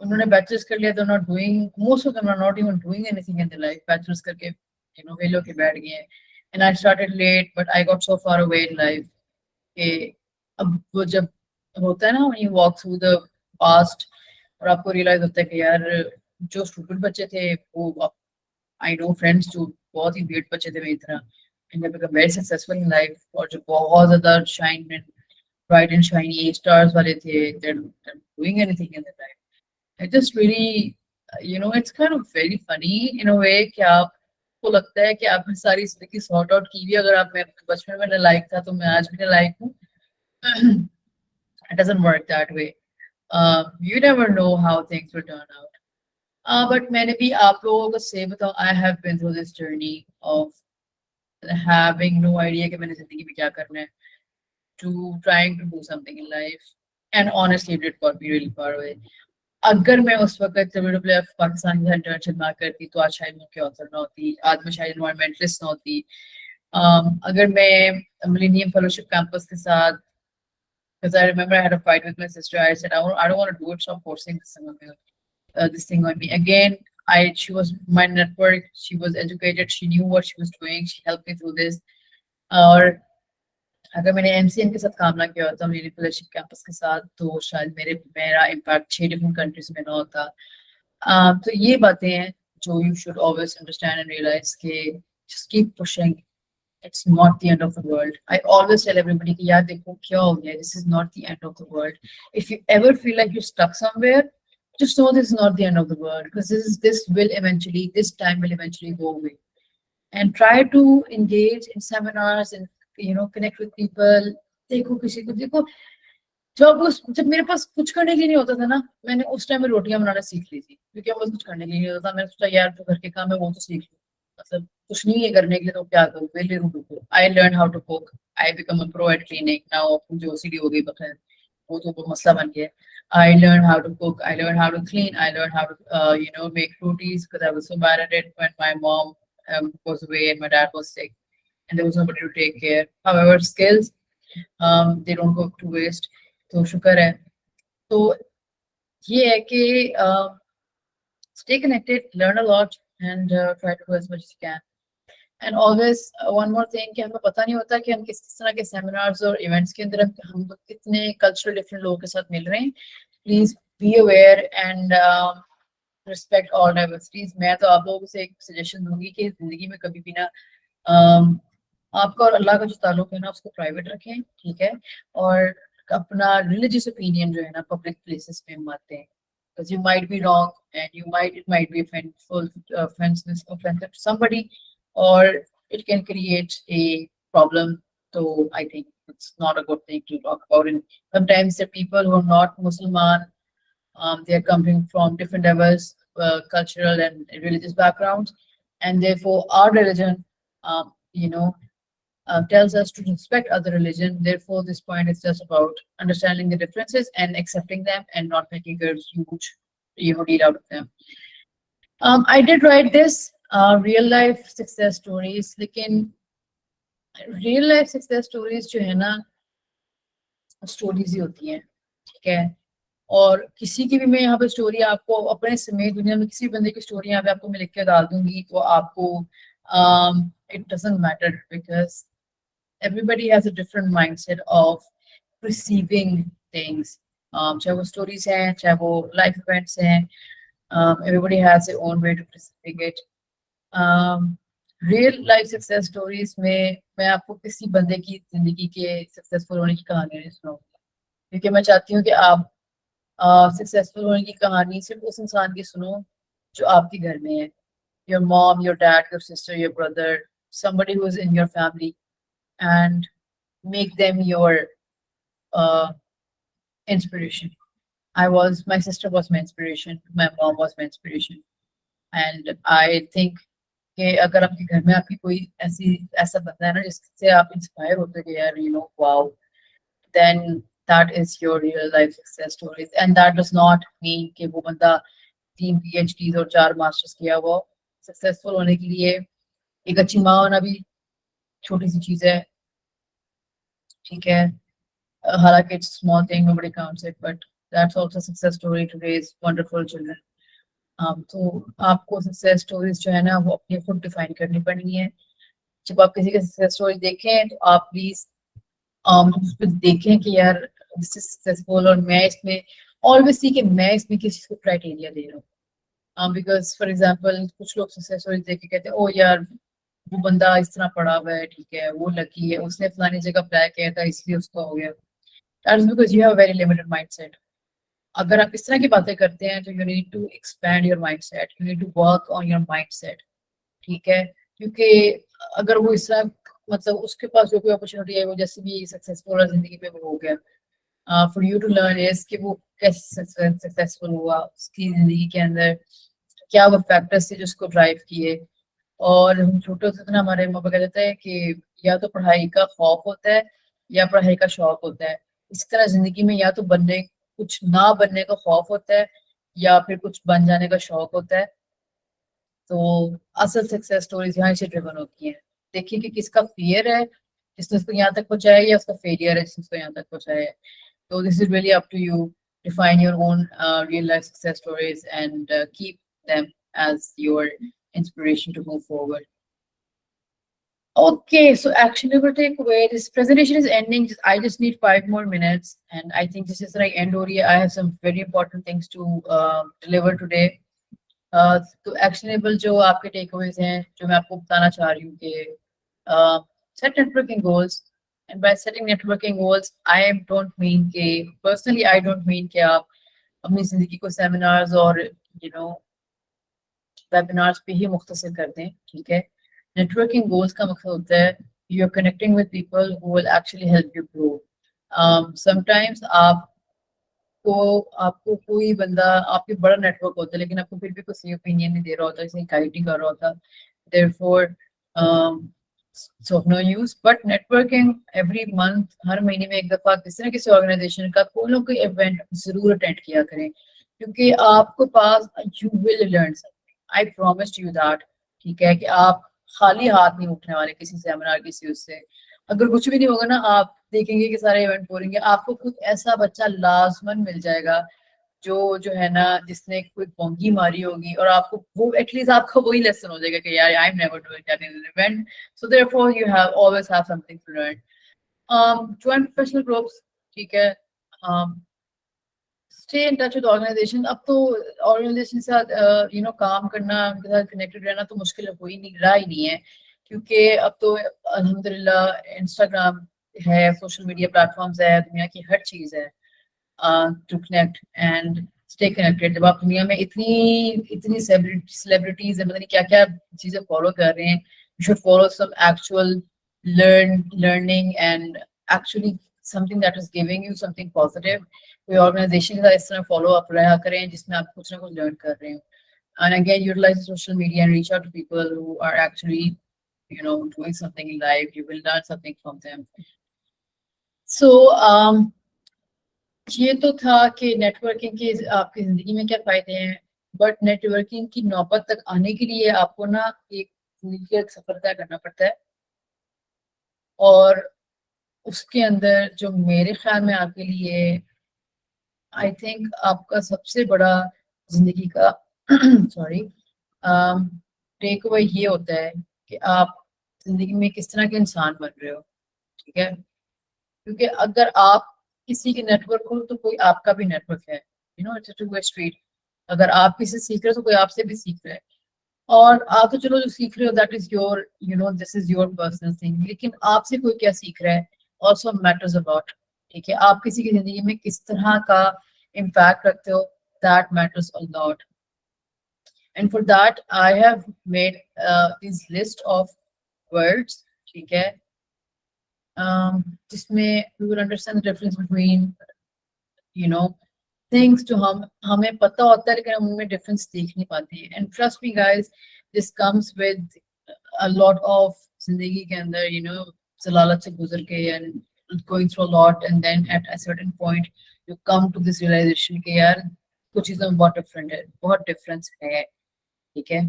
Speaker 2: उन्होंने बैचलर्स कर लिया, तो not doing, most of them are not even doing anything in the life, bachelors करके वेले होके बैठ गए हैं। And I started late but I got so far away in life कि अब वो जब होता है ना, when you walk through the past और आपको रियलाइज होता है कि यार जो स्टूपिड बच्चे थे वो, आई नो फ्रेंड्स जो बहुत ही weird बच्चे थे मेरी तरह, and they become very successful in life, और जो बहुत ज्यादा shine and bright and shiny stars वाले थे, they're doing anything in their life. It just really, it's kind of very funny in a way कि आपको लगता है कि आपने सारी जिंदगी सॉर्ट आउट की हुई, अगर आप मैं बचपन में लाइक था तो मैं आज भी लाइक हूँ। It doesn't work that way. You never know how things will turn out. But मैंने भी आप लोगों को से बताऊँ, I have been through this journey of having no idea कि मैंने जिंदगी में क्या करना है, to trying to do something in life, and honestly it got me really far away. अगर मैं उस वक्त WWF पाकिस्तान की इंटर्नशिप ना करती तो आज शायद मुझे ऑथर ना होती, आज मैं शायद एनवायरमेंटलिस्ट ना होती। अगर मैं मिलेनियम फेलोशिप कैंपस के साथ, because I remember I had a fight with my sister, I said I don't want to do it, so I'm forcing this thing on me again. She was my network, she was educated, she knew what she was doing, she helped me through this. और अगर मैंने MCM के साथ काम ना किया होता, मेरी फेलोशिप कैंपस के साथ, तो शायद मेरा इम्पैक्ट 6 डिफरेंट कंट्रीज में ना होता। तो ये बातें हैं जो you should always understand and realize कि just keep pushing. It's not the end of the world. I always tell everybody कि यार देखो क्या हो गया, this is not the end of the world. If you ever feel like you're stuck somewhere, just know this is not the end of the world, because this time will eventually go away. And try to engage in seminars and connect with people. देखो किसी को देखो, जब मेरे पास कुछ करने के लिए नहीं होता था ना, मैंने उस टाइम में रोटियां बनाना सीख ली थी, क्योंकि मेरे पास कुछ करने के लिए नहीं होता था। मैंने सोचा यार जो घर के काम है वो तो सीख लूं, मतलब कुछ नहीं है करने के लिए तो क्या करूं, वेले रूं। I learn how to cook, I become a pro at cleaning now. जो OCD हो गई बखैर, वो तो मसला बन गया। I learned how to cook, I learned how to clean, I learned how to make rotis, because I was so bad at it when my mom was away and my dad was sick and there was nobody to take care. However, skills, they don't go to waste. तो शुक्र है। तो ये है कि stay connected, learn a lot, and try to do as much as you can. And always one more thing कि हमें पता नहीं होता कि हम किस तरह के सेमिनार्स और इवेंट्स के अंदर हम कितने कल्चरल डिफरेंट लोगों के साथ मिल रहे हैं। Please be aware and respect all diversities. मैं तो आप लोगों से एक सजेशन दूंगी कि जिंदगी में कभी भी ना आपका और अल्लाह का जो ताल्लुक है ना उसको प्राइवेट रखें, ठीक है, और अपना रिलीजियस ओपिनियन जो है ना पब्लिक प्लेसेस में मत दें, because you might be wrong and it might be offensive to somebody, or it can create a problem. So I think it's not a good thing to talk about. And sometimes the people who are not Musliman, they are coming from different diverse cultural and religious backgrounds, and therefore our religion, tells us to respect other religion. Therefore, this point is just about understanding the differences and accepting them and not making a huge, deal out of them. I did write this real life success stories, लेकिन real life success stories जो है ना stories ही होती हैं, ठीक है। और किसी की भी मैं यहाँ पे स्टोरी आपको अपने समेत दुनिया में किसी बंदे की स्टोरी यहाँ पे आपको मैं लिख के डाल दूंगी, तो आपको it doesn't matter, because everybody has a different mindset of receiving things. चाहे वो stories हैं, चाहे वो life events हैं, everybody has their own way to perceiving it. Real life success stories में मैं आपको किसी बंदे की जिंदगी के सक्सेसफुल होने की कहानी नहीं सुनाऊंगी, क्योंकि मैं चाहती हूँ कि आप सक्सेसफुल होने की कहानी सिर्फ उस इंसान की सुनो जो आपके घर में है, your mom, your dad, your sister, your brother, somebody who is in your family, and make them your inspiration. My sister was my inspiration, my mom was my inspiration, and I think कि अगर आपके घर में आपकी कोई ऐसा बंदा है ना जिससे आप इंस्पायर होते हो यार, wow, then that is your real life success stories. And that does not mean कि वो बंदा 3 PhDs और 4 मास्टर्स किया हुआ। सक्सेसफुल होने के लिए एक अच्छी माँ होना भी छोटी सी चीज है, ठीक है, हालांकि it's small thing nobody counts it but that's also a success story to raise wonderful children. तो आपको सक्सेस स्टोरीज जो है ना वो अपनी खुद डिफाइन करनी पड़नी है. जब आप किसी का सक्सेस स्टोरी देखें तो आप प्लीज उस पर देखें कि यार दिस इज सक्सेसफुल और मैं इसमें ऑलवेज सी कि मैं इसमें किस चीज को क्राइटेरिया दे रहा हूँ. बिकॉज फॉर एग्जाम्पल कुछ लोग सक्सेस स्टोरी देख के कहते हैं ओ यार वो बंदा इस तरह पढ़ा हुआ है, ठीक है, वो लकी है, उसने फलानी जगह अप्लाई किया था इसलिए उसका हो गया. That is because you have very limited mindset. अगर आप इस तरह की बातें करते हैं तो you need to expand your mindset, you need to work on your mindset, ठीक है. क्योंकि अगर वो इस तरह मतलब उसके पास जो कोई अपॉर्चुनिटी है वो जैसे भी सक्सेसफुल है जिंदगी में वो हो गया, for you to learn is कि वो कैसे सक्सेसफुल हुआ, उसकी जिंदगी के अंदर क्या वो फैक्टर्स थे जो उसको ड्राइव किए. और हम छोटे होते थे ना, हमारे माँ बाप कहते हैं कि या तो पढ़ाई का खौफ होता है या पढ़ाई का शौक होता है. इस तरह जिंदगी में या तो बनने कुछ ना बनने का खौफ होता है या फिर कुछ बन जाने का शौक होता है. तो असल सक्सेस स्टोरीज यहाँ से ड्रिवन होती हैं. देखिए कि किसका फियर है जिसने उसको यहाँ तक पहुंचाया या उसका फेलियर है जिसने उसको यहाँ तक पहुंचाया है. तो this is really up to you. Define your own real life success stories and keep them as your inspiration to move forward. Okay, so actionable takeaway. This presentation is ending. I just need 5 more minutes, and I think this is like end area. I have some very important things to deliver today. तो actionable जो आपके takeaways हैं जो मैं आपको बताना चाह रही हूँ कि set networking goals. And bye setting networking goals I don't mean के पर्सनली आई डोंट मीन कि आप अपनी जिंदगी को सेमिनार्स और यू नो वेबिनार्स पे ही मुख्तसर कर दें, ठीक है. नेटवर्किंग गोल्स का मकसद होता है you are connecting with people who will actually help you grow. Sometimes आपको कोई बंदा आपके बड़ा नेटवर्क होता है लेकिन आपको फिर भी कोई सही ओपिनियन नहीं दे रहा होता, सही गाइड नहीं कर रहा होता. Therefore so no use. But networking every month, हर महीने में एक दफा किसी ना किसी ऑर्गेनाइजेशन का कोई ना कोई इवेंट जरूर अटेंड किया करें, क्योंकि आपके पास you will learn something. I promise you that, ठीक है, कि आप खाली हाथ नहीं उठने वाले किसी सेमिनार किसी उससे. अगर कुछ भी नहीं होगा ना, आप देखेंगे कि सारे इवेंट बोलेंगे, आपको कुछ ऐसा बच्चा लाजमन मिल जाएगा जो है ना जिसने कोई पोंगी मारी होगी और आपको वो एटलीस्ट आपका वही लेसन हो जाएगा कि यार I am never doing that in an event. So therefore you have always have something to learn. Join professional groups, ठीक है. Stay in touch with organisation. अब तो ऑर्गेनाइजेशन के साथ यू नो काम करना, उनके साथ कनेक्टेड रहना तो मुश्किल हो ही नहीं रहा ही नहीं है, क्योंकि अब तो अल्हम्दुलिल्लाह इंस्टाग्राम है, सोशल मीडिया प्लेटफॉर्म्स है, दुनिया की हर चीज है to connect and stay connected. जब आप दुनिया में इतनी इतनी सेलिब्रिटीज है, पता नहीं क्या क्या चीजें फॉलो कर रहे हैं, you should follow some actual learning and actually something that is giving you something positive. कोई ऑर्गेनाइजेशन का इस तरह फॉलो अप रहा करें जिसमें आप कुछ ना कुछ लर्न कर रहे हो. And again, utilize social media and reach out to people who are actually, you know, doing something in life. You will learn something from them. So, ये तो था कि नेटवर्किंग के आपकी जिंदगी में क्या फायदे हैं. बट नेटवर्किंग की नौबत तक आने के लिए आपको ना एक जिंदगी का सफर तय करना पड़ता है. और उसके अंदर जो मेरे ख्याल में आपके लिए आई थिंक आपका सबसे बड़ा जिंदगी का सॉरी टेक अवे ये होता है कि आप जिंदगी में किस तरह के इंसान बन रहे हो, ठीक है. क्योंकि अगर आप किसी के नेटवर्क हो तो कोई आपका भी नेटवर्क है, you know, it's a two way street. अगर आप किसी से सीख रहे हो तो कोई आपसे भी सीख रहा है. और आप तो चलो जो सीख रहे हो that is your, you know, this is your personal thing, लेकिन आपसे कोई क्या सीख रहा है ऑल्सो मैटर्स अलॉट, ठीक है. आप किसी की जिंदगी में किस तरह का इम्पैक्ट रखते हो, that matters a lot. And for that I have made this list of words, ठीक है, जिसमें we will understand the difference between, you know, things जो हमें पता होता है लेकिन हम उनमें डिफरेंस देख नहीं पाते हैं. And trust me guys, this comes with a lot of जिंदगी के अंदर, यू नो, जलालत से गुजर के and going through a lot and then at a certain point you come to this realisation कि यार कुछ चीज़ों में बहुत डिफरेंट है, बहुत डिफरेंस है, ठीक है.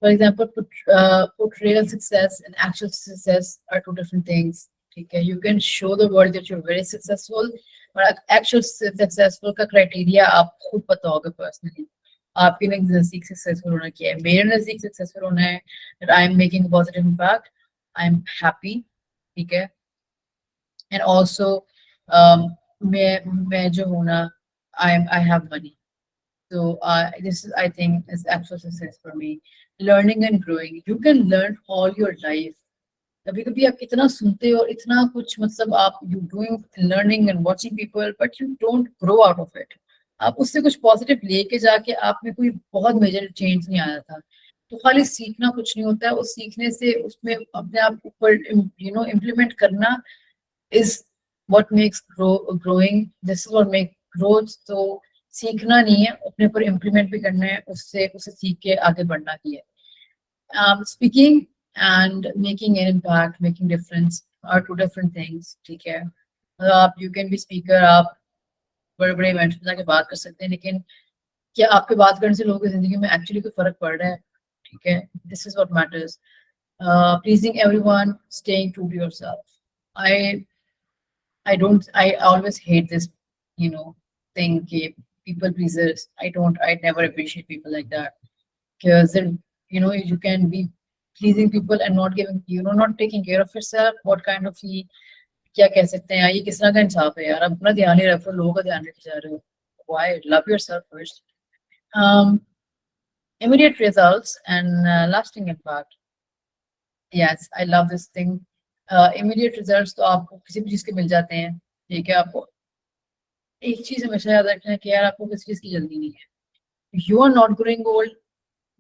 Speaker 2: For example, portrayal success and actual success are two different things. Okay, you can show the world that you're very successful, but actual successful का criteria आप खुद पता होगा personally. आपके नज़दीक successful होना क्या है? मेरे नज़दीक successful होना है that I am making a positive impact. I am happy, ठीक है? And also, मैं जो हूँ ना, I have money. So this is, I think, is actual success for me. Learning and growing. You can learn all your life. कभी कभी आप इतना सुनते हो और इतना कुछ मतलब आप you doing learning and watching people, but you don't grow out of it. आप उससे कुछ पॉजिटिव लेके जाके आप में कोई बहुत मेजर चेंज नहीं आया था. तो खाली सीखना कुछ नहीं होता है. उस सीखने से उसमें अपने आप ऊपर इम्प्लीमेंट करना is what makes growing. This is what makes growth. तो सीखना नहीं है, अपने ऊपर इम्प्लीमेंट भी करना है, उससे उसे सीख के आगे बढ़ना ही है. Speaking and making an impact, making difference are two different things. ठीक है, आप you can be speaker, आप बड़े बड़े इवेंट्स में जाके बात कर सकते हैं, लेकिन क्या आपके बात करने से लोगों की जिंदगी में एक्चुअली कोई फर्क पड़ रहा है? ठीक है, this is what matters. Pleasing everyone, staying true to yourself. I always hate this, thing, people pleasers. I never appreciate people like that. Because then, you can be pleasing people and not giving, not taking care of yourself. What kind of ही क्या कह सकते हैं यार, ये किस तरह का इंसाफ है यार, अपना ध्यान ही रखो, लोगों का ध्यान रखे जा रहे हो. Why? Love yourself first. Immediate results and lasting impact. Yes, I love this thing. Immediate results तो आपको किसी भी चीज के मिल जाते हैं. ठीक है, आपको एक चीज हमेशा याद रखना है कि यार आपको किसी चीज की जल्दी नहीं है. You are not growing old.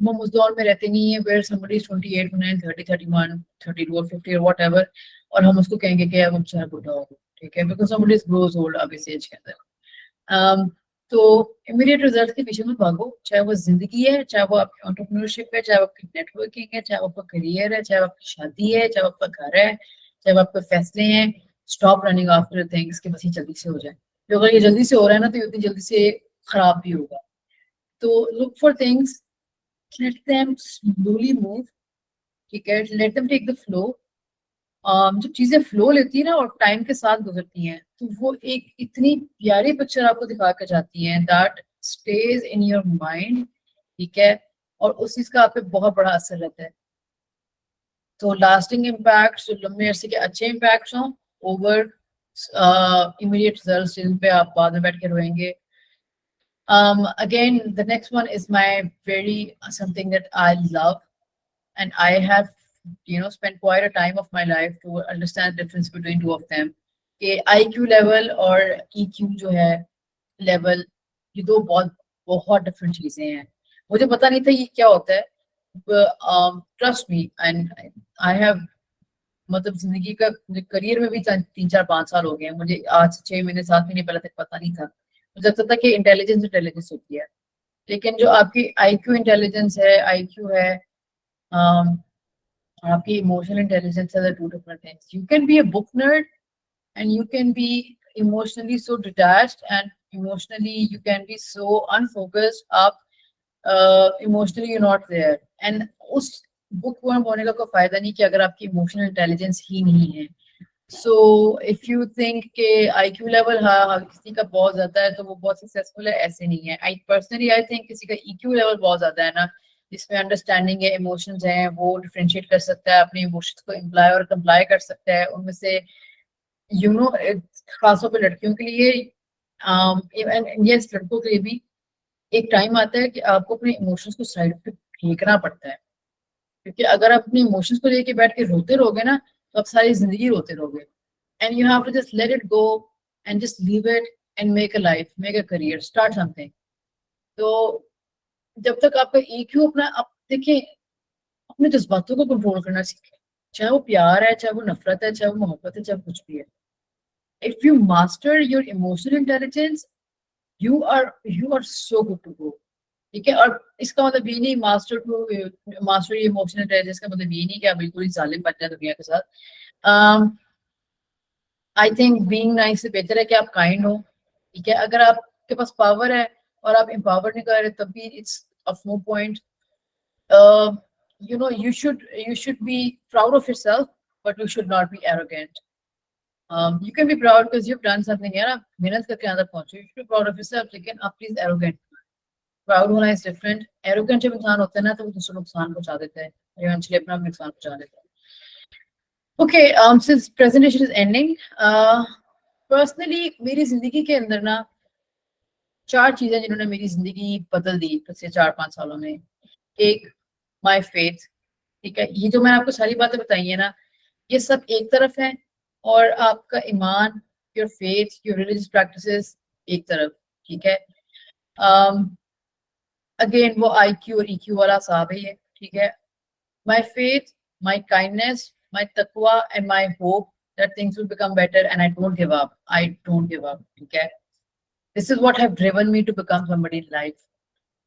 Speaker 2: हम उस दौर में रहते नहीं है where somebody is 28, 29, 30, 31, 32 or 50 or whatever, और हम उसको कहेंगे कि अब बेचारा बुढ़ा हो. ठीक है, because somebody grows old अब इस एज के अंदर. तो इमीडिएट रिजल्ट के पीछे मत भागो, चाहे वो जिंदगी है, चाहे वो आपकी एंटरप्रेन्योरशिप है, चाहे वो आपकी नेटवर्किंग है, चाहे वो आपका करियर है, चाहे वो आपकी शादी है, चाहे वो आपका घर है, चाहे वो आपके फैसले हैं. स्टॉप रनिंग आफ्टर थिंग्स कि बस ये जल्दी से हो जाए. तो अगर ये जल्दी से हो रहा है ना, तो ये उतनी जल्दी से खराब भी होगा. तो look for things, let them slowly move. ठीक है, let them take the flow. जब चीजें फ्लो लेती है ना और टाइम के साथ गुजरती हैं, तो वो एक इतनी प्यारी पिक्चर आपको दिखा कर जाती है that stage in your mind. ठीक है, और उस चीज का आप पे बहुत बड़ा असर रहता है. तो लास्टिंग इम्पैक्ट, जो लंबे अरसे के अच्छे इम्पैक्ट हों ओवर इमीडिएट रिजल्ट्स जिन पे आप बाद में बैठ के रोएंगे. Again, the next one is my very something that I love, and I have spent quite a time of my life to understand the difference between two of them. कि IQ level और EQ जो है level, ये दो बहुत different चीजें हैं. मुझे पता नहीं था ये क्या होता है. Trust me, and I have मतलब जिंदगी का करियर में भी 3-4-5 साल हो गए हैं. मुझे आज 6 महीने 7 महीने पहले तक पता नहीं था. मुझे लगता था कि इंटेलिजेंस होती है, लेकिन जो आपकी IQ इंटेलिजेंस है, IQ है, आपकी इमोशनल इंटेलिजेंस है, two different things. You can be a book nerd and you can be emotionally so detached, and emotionally you can be so unfocused up, emotionally you're not there. And उस book worm होने का कोई फायदा नहीं कि अगर आपकी emotional intelligence ही नहीं है. सो इफ यू थिंक के IQ लेवल हाँ किसी का बहुत ज्यादा है तो वो बहुत सक्सेसफुल है, ऐसे नहीं है. आई थिंक किसी का EQ लेवल बहुत ज्यादा है ना, जिसमें अंडरस्टैंडिंग है, इमोशंस हैं, वो डिफरेंशिएट कर सकता है, अपने इमोशंस को इम्प्लाई और कंप्लाई कर सकता है. उनमें से खासतौर पर लड़कियों के लिए लड़कों के लिए भी एक टाइम आता है कि आपको अपने इमोशंस को साइड पे फेंकना पड़ता है. क्योंकि अगर आप अपने इमोशंस को लेके बैठ के रोते रहोगे ना, तो आप सारी जिंदगी रोते रहोगे. And you have to just let it go and just leave it and make a life, make a career, start something. तो जब तक आपका EQ अपना, आप देखिए, अपने जज्बातों को कंट्रोल करना सीखें. चाहे वो प्यार है, चाहे वो नफरत है, चाहे वो मोहब्बत है, चाहे कुछ भी है. If you master your emotional intelligence, you are so good to go. ठीक है, और इसका मतलब ये नहीं मास्टर इमोशनल इंटेलिजेंस का मतलब ये नहीं कि आप बिल्कुल ही जालिम बन जाए दुनिया के साथ. आई थिंक बीइंग नाइस से बेहतर है कि आप काइंड हो. ठीक है, अगर आपके पास पावर है और आप एम्पावर नहीं कर रहे, तब भी it's of no point. you should be proud of yourself, but you should not be arrogant. You can be proud because you've done something. यार आप मेहनत करके यहाँ तक पहुंचे. You should be proud of yourself. लेकिन आप please arrogant. Proud होना is different. Arrogant जब इंसान होता है ना तो वो दूसरों को नुकसान पहुंचा देता है. Eventually अपना भी नुकसान पहुंचा देता है. Okay, since presentation is ending, personally मेरी जिंदगी के अंदर ना 4 चीजें जिन्होंने मेरी जिंदगी बदल दी पिछले 4-5 सालों में. एक, my faith. ठीक है, ये जो मैंने आपको सारी बातें बताई है ना, ये सब एक तरफ है, और आपका ईमान, your faith, your religious practices एक तरफ. ठीक है. अगेन वो IQ और EQ वाला हिसाब है ये. ठीक है. My faith, my kindness, my taqwa, and my hope that things will become better, and I don't give up. I don't give up. Okay. This is what have driven me to become somebody in life.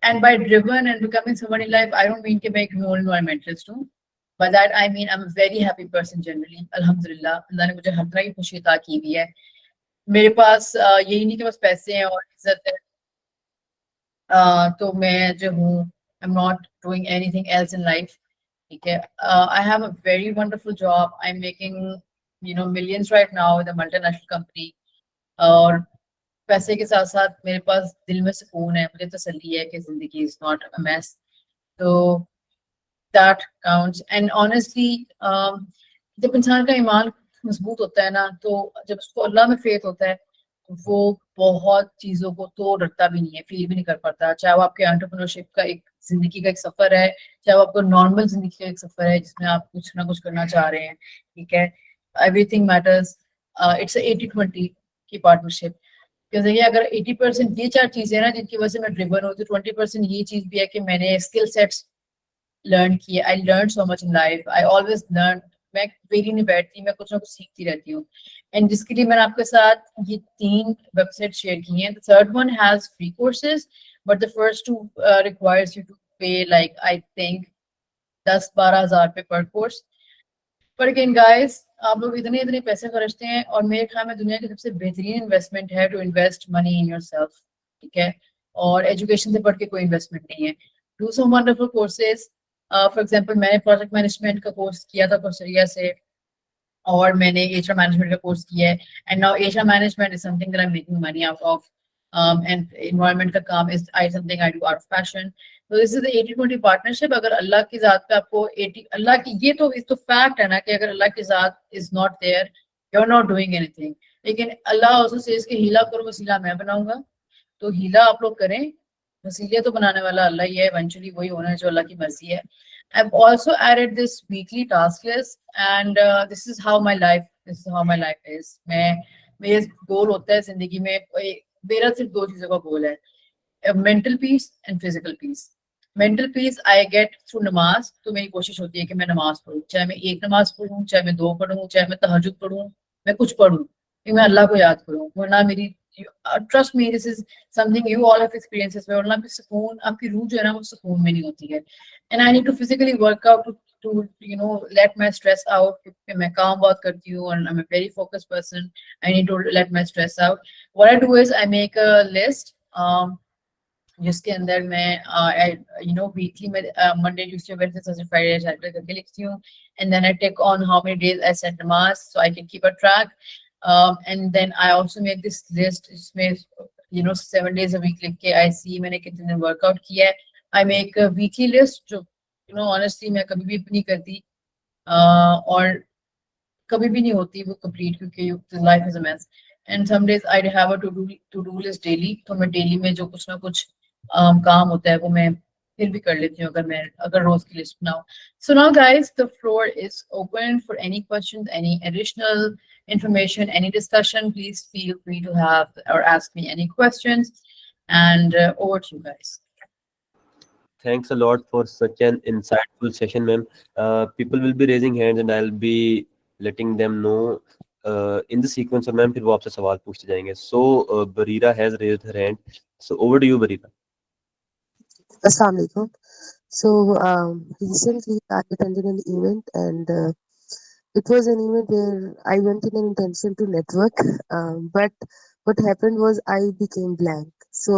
Speaker 2: And by driven and becoming somebody in life, I don't mean to make no environmentalist too. By that I mean I'm a very happy person generally. Alhamdulillah, अल्लाह ने मुझे हर तरह की खुशी अता की हुई है. मेरे पास यही नहीं कि बस पैसे हैं और इज्जत है. तो मैं जो हूँ, I'm not doing anything else in life. ठीक है. I have a very wonderful job. I'm making millions right now with a multinational company. और पैसे के साथ साथ मेरे पास दिल में सुकून है. मुझे तसल्ली है कि जिंदगी is not a mess. तो that counts. And honestly, जब इंसान का ईमान मजबूत होता है ना, तो जब उसको अल्लाह में फेथ होता है, वो बहुत चीजों को तो डरता भी नहीं है, फील भी नहीं कर पाता. चाहे वो आपके एंटरप्रेन्योरशिप का एक जिंदगी का एक सफर है, चाहे वो आपका नॉर्मल जिंदगी का एक सफर है जिसमें आप कुछ ना कुछ करना चाह रहे हैं. ठीक है. Everything matters. इट्स 80-20 की पार्टनरशिप. देखिए, अगर 80% ये 4 चीजें ना जिनकी वजह से मैं ड्रिवन हूँ, तो 20% ये चीज भी है कि मैंने स्किल सेट्स लर्न किए. I learn so much in life. I always learn. मैं वेरी नहीं बैठती, मैं कुछ ना कुछ सीखती रहती हूँ. एंड जिसके लिए मैंने आपके साथ ये 3 वेबसाइट शेयर की हैं. The third one has free courses, but the first 2 requires you to pay like I think 10-12 हज़ार पे पर कोर्स. पर अगेन गाइस, आप लोग इतने इतने पैसे खर्चते हैं, और मेरे ख्याल में दुनिया की सबसे बेहतरीन इन्वेस्टमेंट है to invest money in yourself. ठीक है. और एजुकेशन से बढ़ के कोई इन्वेस्टमेंट नहीं है. Do some wonderful courses. For example, मैंने प्रोजेक्ट मैनेजमेंट का कोर्स किया था कोर्सेरिया से, और मैंने HR मैनेजमेंट का कोर्स किया है. And now HR management is something that I am making money out of. And environment का काम is something I do out of passion. तो दिस इज द 80-20 पार्टनरशिप. अगर अल्लाह की जात पे आपको 80 अल्लाह की, ये तो फैक्ट है ना कि अगर अल्लाह की जात is not there, you are not doing anything. लेकिन अल्लाह आल्सो सेज कि हीला करो वसीला मैं बनाऊंगा. तो हीला आप लोग करें, वसीले तो बनाने वाला अल्लाह ही है. इवेंचुअली वही होना है जो अल्लाह की मर्जी है. I've also added this weekly task list, and this is how my life is. मेरे गोल होता है जिंदगी में, मेरा सिर्फ 2 चीजों का गोल है, mental peace and physical peace. Mental peace I get through नमाज. तो मेरी कोशिश होती है कि मैं नमाज पढ़ूं, चाहे मैं 1 नमाज पढ़ूं, चाहे मैं 2 पढ़ूं, चाहे मैं तहज्जुद पढ़ूं, मैं कुछ पढ़ूं कि मैं अल्लाह को याद करूं. वरना मेरी, trust me, this is something you all have experiences में, वरना आपकी सुकून, आपकी रूह जो है ना, वो सुकून में नहीं होती है. And I need to physically work out to let my stress out. मैं काम बहुत करती हूँ, और I am a very focused person. I need to let my stress out. What I do is I make a list जिसके अंदर मैं weekly में Monday Tuesday Wednesday Thursday Friday Saturday करके लिखती हूँ. And then I take on how many days I set नमाज, so I can keep a track. And then I also make this list जिसमें 7 days a week लिख के I see मैंने कितने दिन वर्कआउट किया है. I make a weekly list जो honestly मैं कभी भी नहीं करती, और कभी भी नहीं होती वो कंप्लीट, क्योंकि life is a mess. And some days I have a to do list daily. तो मैं डेली में जो कुछ ना कुछ काम होता है वो मैं फिर भी कर लेती हूँ अगर रोज की लिस्ट बनाऊँ. So now guys, the floor is open for any questions, any additional information, any discussion. Please feel free to have or ask me any questions, and over to you guys.
Speaker 1: Thanks a lot for such an insightful session, ma'am. People will be raising hands and I'll be letting them know in the sequence. और ma'am फिर वो आपसे सवाल पूछते जाएंगे. So Barira has raised her hand. So over to you, Barira.
Speaker 3: Assalamu alaikum. So recently I attended an event, and it was an event where I went in an intention to network, but what happened was I became blank. So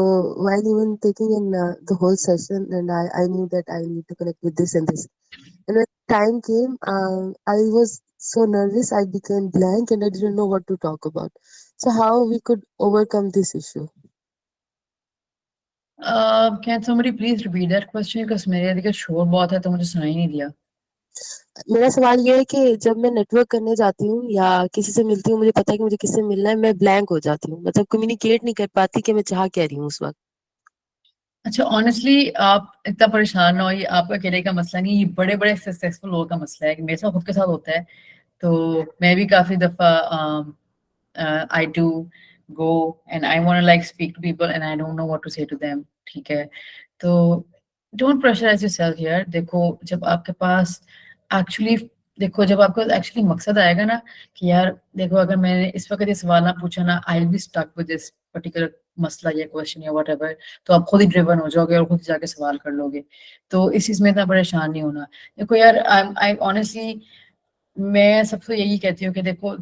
Speaker 3: while even taking in the whole session, and I knew that I need to connect with this and this. And when time came, I was so nervous, I became blank and I didn't know what to talk about. So how we could overcome this issue?
Speaker 2: Can somebody please repeat that question? Because मेरे देखिए शोर बहुत है तो मुझे सुनाई नहीं दिया.
Speaker 3: मेरा सवाल ये है कि जब मैं नेटवर्क करने जाती हूँ या किसी से मिलती हूँ, मुझे पता है कि मुझे किससे मिलना है, मैं ब्लैंक हो जाती हूँ, मतलब कम्युनिकेट नहीं कर पाती कि मैं चाह क्या रही हूँ उस वक्त.
Speaker 2: अच्छा, ऑनेस्टली आप इतना परेशान ना हो, ये आपका अकेले का मसला नहीं, ये बड़े बड़े सक्सेसफुल लोगों का मसला है कि मेरे साथ खुद के साथ होता है. तो मैं भी काफी दफा I do go and I want to like speak to people and I don't know what to say to them. ठीक है, तो don't pressurize yourself here. देखो जब आपके पास actually देखो जब आपको actually मकसद आएगा ना कि यार देखो अगर मैंने इस वक्त ये सवाल ना पूछा ना, I'll be stuck with this particular मसला या क्वेश्चन या whatever, तो आप खुद ही ड्रिवन हो जाओगे और खुद ही जाके सवाल कर लोगे. तो इस चीज में इतना परेशान नहीं होना. देखो यार I honestly मैं सबसे यही कहती हूँ कि देखो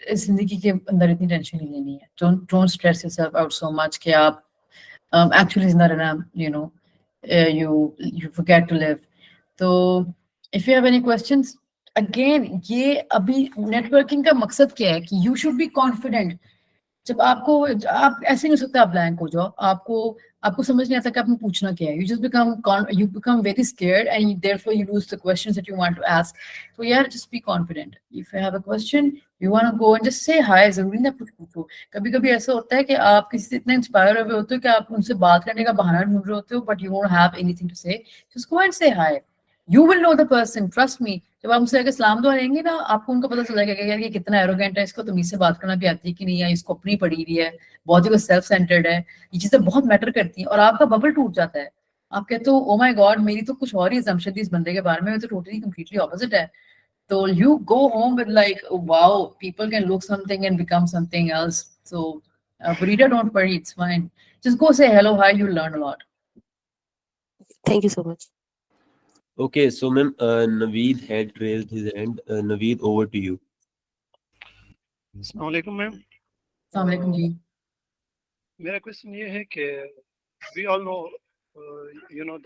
Speaker 2: इस जिंदगी के अंदर इतनी टेंशन नहीं लेनी है. Don't stress yourself out so much कि आप एक्चुअली जिंदा रहना, you forget to live. तो if you have any questions, again ये अभी नेटवर्किंग का मकसद क्या है कि you should be confident. जब आपको आप ऐसे नहीं हो सकता आप ब्लैंक हो जाओ, आपको समझ नहीं आता कि आपने पूछना क्या है. You become very scared and therefore you lose the questions that you want to ask. So यार just be confident. If you have a question, you want to go and just say hi. जरूरी ना कुछ पूछो. कभी कभी ऐसा होता है कि आप किसी से इतने इंस्पायर हुए होते हो कि आप उनसे बात करने का बहाना ढूंढ रहे होते हो, but you don't have anything to say. Just go and say hi. You will know the person, trust me. जब आप उनसे आगे सलाम दुआ लेंगे ना, आपको उनका पता चल जाएगा कि यार ये कितना एरोगेंट है, इसको तमीज से बात करना भी आती है कि नहीं है, इसको अपनी पड़ी हुई है, बहुत ही सेल्फ सेंटर्ड है. ये चीजें बहुत मैटर करती हैं और आपका बबल टूट जाता है. आप कहते हो ओ माय गॉड, मेरी तो कुछ और ही assumption थी इस बंदे के बारे में, तो टोटली कंप्लीटली ऑपोजिट है. तो you go home with like, oh, wow, people can look something and become something else. So Farida, don't worry, it's fine. Just go say hello, hi, you'll learn a lot.
Speaker 3: Thank you so much.
Speaker 1: Okay, so ma'am, Naveed had raised his hand. Naveed, over to you.
Speaker 4: अस्सलाम वालेकुम ma'am.
Speaker 2: Assalamu alaikum ji.
Speaker 4: मेरा question ये है कि we all know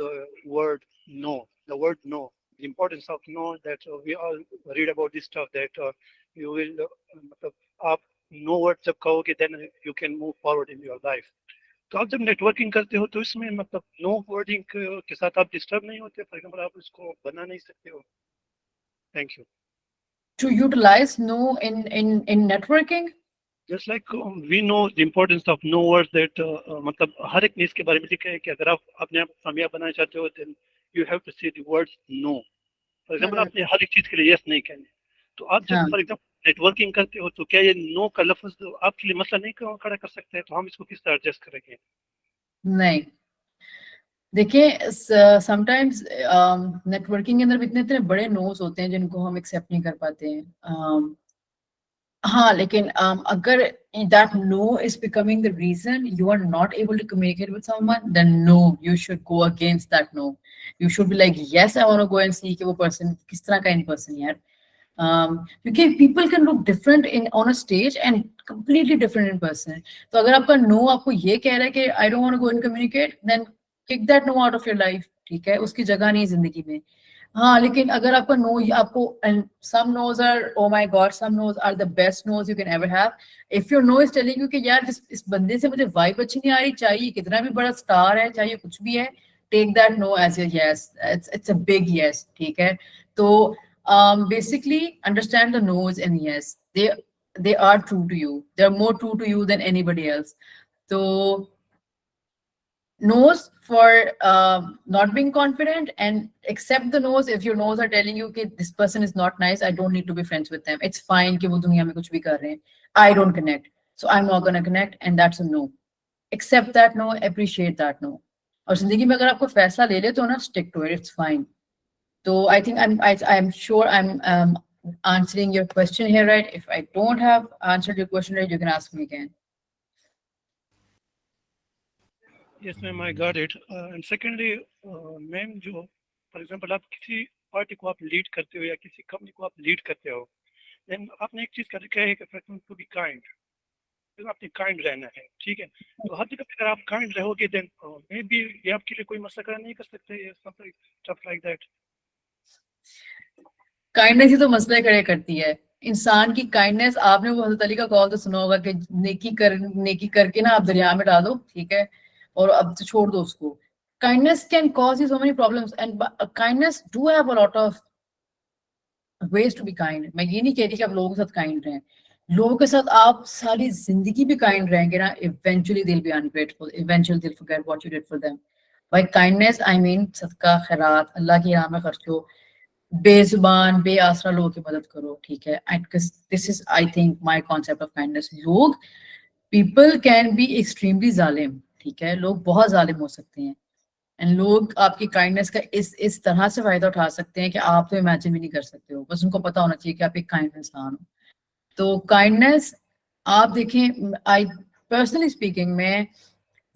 Speaker 4: the word no, the importance of no, that we all read about this stuff that you will मतलब आप no word जब कहोगे then you can move forward in your life. तो आप जब नेटवर्किंग करते हो तो इसमें मतलब नो वर्डिंग के साथ आप डिस्टर्ब नहीं होते? फॉर एग्जांपल आप इसको बना नहीं सकते हो? Thank you.
Speaker 2: To utilize no in networking.
Speaker 4: Just like we know the importance of no words, that मतलब हर एक ने इसके बारे में लिखा है कि अगर आप अपने आप कामयाब बनाना चाहते हो then you have to say the words no. For example, आपने हर एक चीज के लिए yes नहीं कहना. तो आप जब for example नेटवर्किंग करते हो तो क्या ये no का लफ्ज आपके लिए मसला नहीं खड़ा कर सकते हैं? तो हम इसको किस तरह एडजस्ट करेंगे?
Speaker 2: नहीं, देखिए समटाइम्स नेटवर्किंग के अंदर भी इतने इतने बड़े नोस होते हैं जिनको हम एक्सेप्ट नहीं कर पाते हैं. हाँ, लेकिन अगर that no is becoming the reason you are not able to communicate with someone, then no, you should go against that no. You should be like, yes, I want to go and see कि वो person किस तरह का in person यार. Because people can look different on a stage and completely different in person. तो अगर आपका no आपको ये कह रहा है कि I don't want to go and communicate, then kick that no out of your life. ठीक है, उसकी जगह नहीं जिंदगी में. हाँ, लेकिन अगर आपका नो आपको and some no's are, oh my god, some no's are the best no's you can ever have. If your no is telling you कि यार इस बंदे से मुझे vibe अच्छी नहीं आ रही, चाहिए कितना भी बड़ा स्टार है, चाहिए कुछ भी है, take that no as a yes. It's a big yes. ठीक है, तो basically understand the no's and yes. They are true to you. They're more true to you than anybody else. So no's for not being confident, and accept the no's if your no's are telling you that this person is not nice, I don't need to be friends with them. It's fine कि वो दुनिया में कुछ भी कर रहे हैं. I don't connect, so I'm not gonna connect, and that's a no. Accept that no, appreciate that no. और जिंदगी में अगर आपको फैसला ले ले तो ना, stick to it. It's fine. So I think I'm sure I'm answering your question here right. If I don't have answered your question right, you can ask me again.
Speaker 4: Yes ma'am, I got it. And secondly, ma'am जो for example आप किसी party को आप lead करते हो या किसी company को आप लीड करते हो, then आपने एक चीज कर रखा है कि for example to be kind. तो आपने काइंड रहना है, ठीक है. तो हर जगह अगर आप काइंड रहोगे then maybe ये आपके लिए कोई मसला खड़ा नहीं कर सकते, something stuff like that.
Speaker 2: Kindness ही तो मसले खड़े करती है। इंसान की काइंडनेस, आपने वो हज़रत अली का कॉल तो सुना होगा कि नेकी करके ना आप दरिया में डालो, ठीक है, और अब तो छोड़ दो उसको। Kindness can cause you so many problems and kindness do have a lot of ways to be kind. मैं ये नहीं कह रही कि आप लोगों के साथ काइंड रहें, लोगों के साथ आप सारी जिंदगी भी काइंड रहेंगे ना, eventually they will be ungrateful, eventually they will forget what you did for them. By kindness I mean सदका खैरात, अल्लाह की राह में खर्चो, बेजुबान बेआसरा लोगों की मदद करो, ठीक है। This is I think my concept of kindness. लोग, पीपल कैन बी एक्सट्रीमली जालिम, ठीक है, लोग बहुत जालिम हो सकते हैं एंड लोग आपकी काइंडनेस का इस तरह से फायदा उठा सकते हैं कि आप तो इमेजिन भी नहीं कर सकते हो। बस उनको पता होना चाहिए कि आप एक काइंड इंसान हो। तो काइंडनेस, आप देखें, आई पर्सनली स्पीकिंग, मैं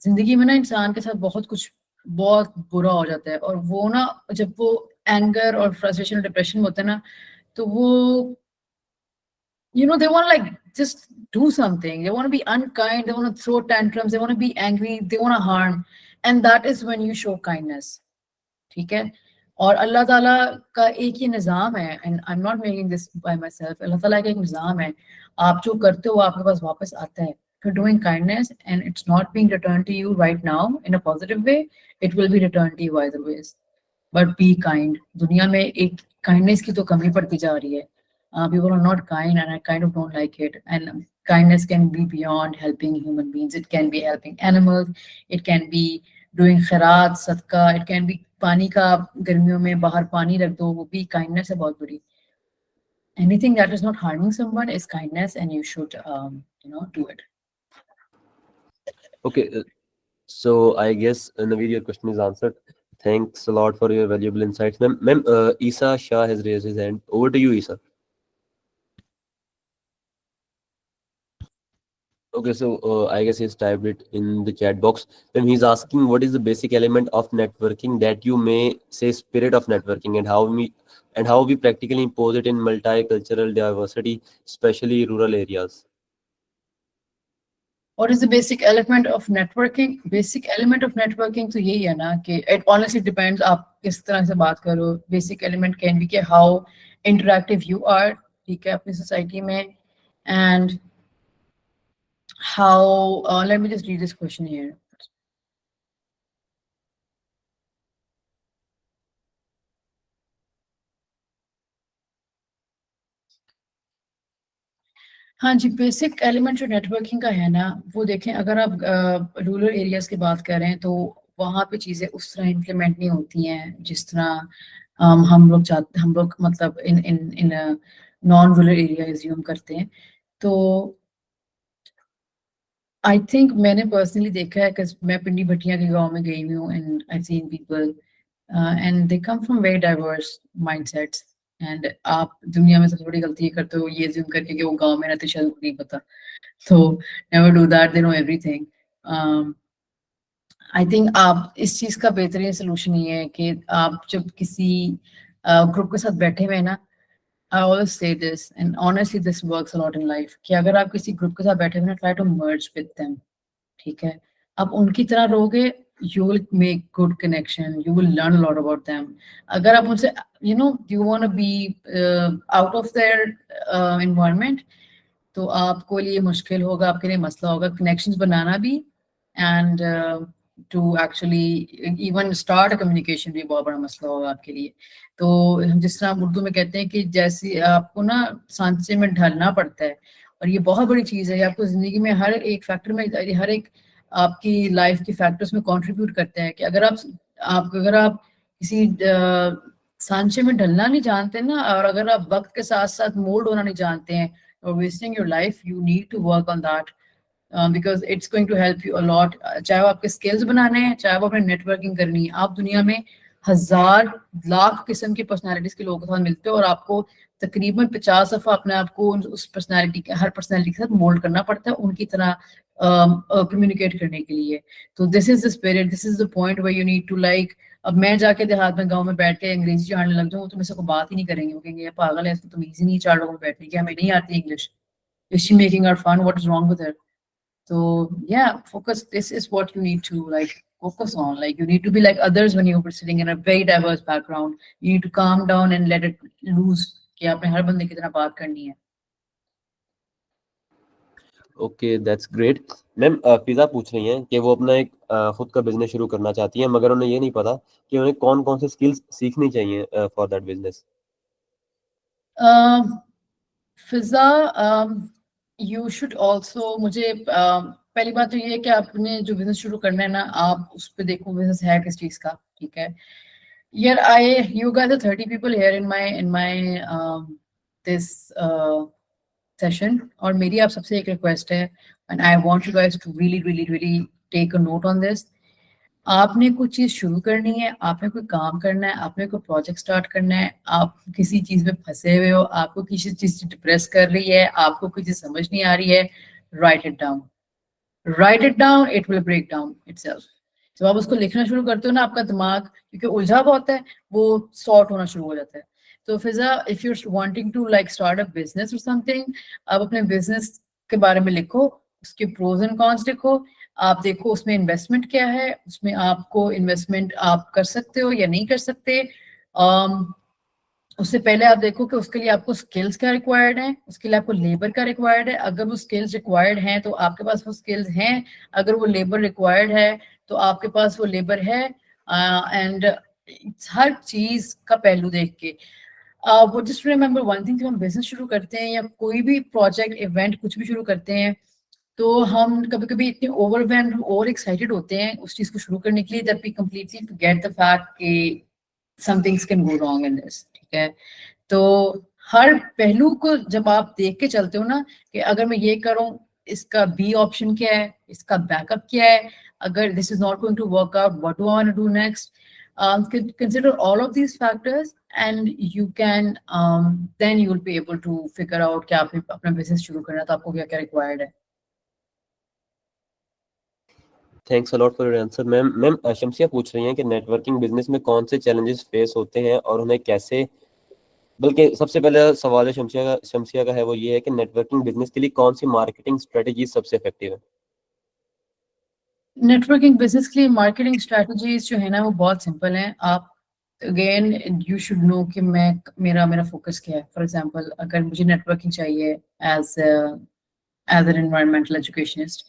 Speaker 2: जिंदगी में ना इंसान के साथ बहुत बुरा हो जाता है, और वो ना जब वो एंगर और फ्रस्ट्रेशन, डिप्रेशन में होता है ना, तो वो they want to like just do something, they want to be unkind, they want to throw tantrums, they want to be angry, they want to harm, and that is when you show kindness, ठीक है। और अल्लाह ताला का एक ही निज़ाम है, and I am not making this by myself, अल्लाह ताला का एक निज़ाम है, आप जो करते हो आपके पास वापस आता है। If you're doing kindness and it's not being returned to you right now in a positive way, it will be returned to you either ways. But be kind. दुनिया में एक kindness की तो कमी पड़ती जा रही है. People are not kind, and I kind of don't like it. And kindness can be beyond helping human beings. It can be helping animals. It can be doing खैरात, सदका. It can be पानी का गर्मियों में बाहर पानी रख दो, वो भी kindness है बहुत बड़ी. Anything that is not harming someone is kindness, and you should do it.
Speaker 1: Okay, so I guess Naveed, your question is answered. Thanks a lot for your valuable insights, ma'am. Isa Shah has raised his hand. Over to you, Isa. Okay, so I guess he's typed it in the chat box. Then he's asking, what is the basic element of networking that you may say spirit of networking, and how we practically impose it in multicultural diversity, especially rural areas?
Speaker 2: What is the basic element of networking? Basic element of networking तो यही है ना कि it honestly depends आप किस तरह से बात करो. Basic element can be कि how interactive you are, ठीक है, अपनी society में, and how let me just read this question here. हाँ जी, बेसिक एलिमेंट जो नेटवर्किंग का है ना, वो देखें, अगर आप रूरल एरियाज की बात कर रहे हैं तो वहाँ पे चीज़ें उस तरह इम्प्लीमेंट नहीं होती हैं जिस तरह हम लोग मतलब in in in non rural area assume करते हैं। तो आई थिंक मैंने पर्सनली देखा है कि मैं पिंडी भटिया के गांव में गई हुई हूँ, and I seen people and they come from very diverse mindsets, and आप दुनिया में सबसे बड़ी गलती ये करते हो, ये एज्यूम करके कि वो गांव में रहते, शायद नहीं पता। So never do that, they know everything. I think आप इस चीज़ का बेहतरीन सोल्यूशन ये है कि आप जब किसी ग्रुप के साथ बैठे हुए ना, I always say this and honestly this works a lot in life, कि अगर आप किसी ग्रुप के साथ बैठे हुए ना, try to merge with them, ठीक है। आप उनकी तरह रहोगे, you will make good connection, you will learn a lot about them. अगर आप उनसे you want to be out of their environment, तो आपको लिए मुश्किल होगा, आपके लिए मसला होगा कनेक्शंस बनाना भी, and to actually even start communication भी बहुत बड़ा मसला होगा आपके लिए। तो जिस तरह हम उर्दू में कहते हैं कि जैसे आपको ना सांचे में ढलना पड़ता है, और ये बहुत बड़ी चीज़ है, आपको ज़िंदगी में हर एक फैक्टर में, हर एक आपकी लाइफ के फैक्टर्स में कंट्रीब्यूट करते हैं कि अगर आप किसी सांचे में ढलना नहीं जानते ना, और अगर आप वक्त के साथ साथ मोल्ड होना नहीं जानते हैं, or wasting your life, you need to work on that because it's going to help you a lot. चाहे वो आपके skills बनाने हैं, चाहे वो अपने networking करनी है, आप दुनिया में हजार लाख किस्म की पर्सनालिटीज के लोगों के साथ मिलते हो, और आपको तकरीबन 50 दफा अपने आप को उस पर्सनालिटी के, हर पर्सनालिटी के साथ मोल्ड करना पड़ता है उनकी तरह कम्युनिकेट करने के लिए। तो this is the spirit, this is the point where you need to like, अब मैं जाके देहात में गांव में बैठ के अंग्रेजी जानने लग जाऊँ तो मेरे से कोई बात ही नहीं करेंगे, वो कहेंगे ये पागल है, इसको तमीज ही नहीं चार लोगों में बैठने की, हमें नहीं आती English, is she making our fun, what is wrong with her? तो या focus, this is what you need to like focus on. Like, you need to be like others when you're sitting in a very diverse background. You need to calm down and let it loose कि आपने हर बंदे की तरह बात करनी है.
Speaker 1: Okay, that's great. Ma'am, फिजा पूछ रही हैं कि वो अपना एक खुद का बिजनेस शुरू करना चाहती हैं, मगर उन्हें ये नहीं पता कि उन्हें कौन कौन से स्किल्स सीखनी चाहिए for that business.
Speaker 2: Fiza, you should also, मुझे पहली बात तो ये है कि आपने जो बिजनेस शुरू करना है ना, आप उस पर देखो बिजनेस है किस चीज का. ठीक है. यार, you guys are 30 people here in my this session, और मेरी आप सबसे एक रिक्वेस्ट है, and I want you guys to really take a note on this. आपने कुछ चीज शुरू करनी है, आपने कोई काम करना है, आपने कोई प्रोजेक्ट स्टार्ट करना है, आप किसी चीज में फंसे हुए हो, आपको किसी चीज डिप्रेस कर रही है, आपको कोई चीज समझ नहीं आ रही है, write it down, it will break down itself. जब आप उसको लिखना शुरू करते हो ना, आपका दिमाग क्योंकि उलझा हुआ होता है, वो सॉर्ट होना शुरू हो जाता है. तो Fiza, if you wanting to like start a business और समथिंग, आप अपने बिजनेस के बारे में लिखो, उसके प्रोज एंड कॉन्स लिखो. आप देखो उसमें इन्वेस्टमेंट क्या है, उसमें आपको इन्वेस्टमेंट आप कर सकते हो या नहीं कर सकते. उससे पहले आप देखो कि उसके लिए आपको स्किल्स क्या रिक्वायर्ड है, उसके लिए आपको लेबर का रिक्वायर्ड है. अगर वो स्किल्स रिक्वायर्ड हैं तो आपके पास वो स्किल्स हैं, अगर वो लेबर रिक्वायर्ड है तो आपके पास वो लेबर है. एंड हर चीज का पहलू देख के वो जस्ट रिमेंबर वन थिंग, जब हम बिजनेस शुरू करते हैं या कोई भी प्रोजेक्ट इवेंट कुछ भी शुरू करते हैं, तो हम कभी कभी इतने ओवरवेल्म्ड ओवर एक्साइटेड होते हैं उस चीज को शुरू करने के लिए that we completely forget the fact कि some things can go wrong in this. ठीक है. तो हर पहलू को जब आप देख के चलते हो ना कि अगर मैं ये करूं, इसका बी ऑप्शन क्या है, इसका बैकअप क्या है, अगर this is not going to work out, what do I want to do next. Consider all of these factors and you can then you will be able to figure out कि आप अपना business शुरू करना तो आपको क्या क्या required है.
Speaker 1: Thanks a lot for your answer. Ma'am, Shamsia पूछ रही हैं कि नेटवर्किंग बिजनेस में कौन से चैलेंजेस फेस होते हैं और उन्हें कैसे, बल्कि सबसे पहले सवाल है शमसिया का है वो ये है कि नेटवर्किंग बिजनेस के लिए कौन सी मार्केटिंग स्ट्रेटजी सबसे इफेक्टिव है.
Speaker 2: नेटवर्किंग बिजनेस के लिए मार्केटिंग स्ट्रेटजीज जो है ना वो बहुत सिंपल हैं. आप अगेन यू शुड नो कि मेरा फोकस क्या है. फॉर एग्जांपल, अगर मुझे नेटवर्किंग चाहिए एज एन एनवायरमेंटल एजुकेशनिस्ट,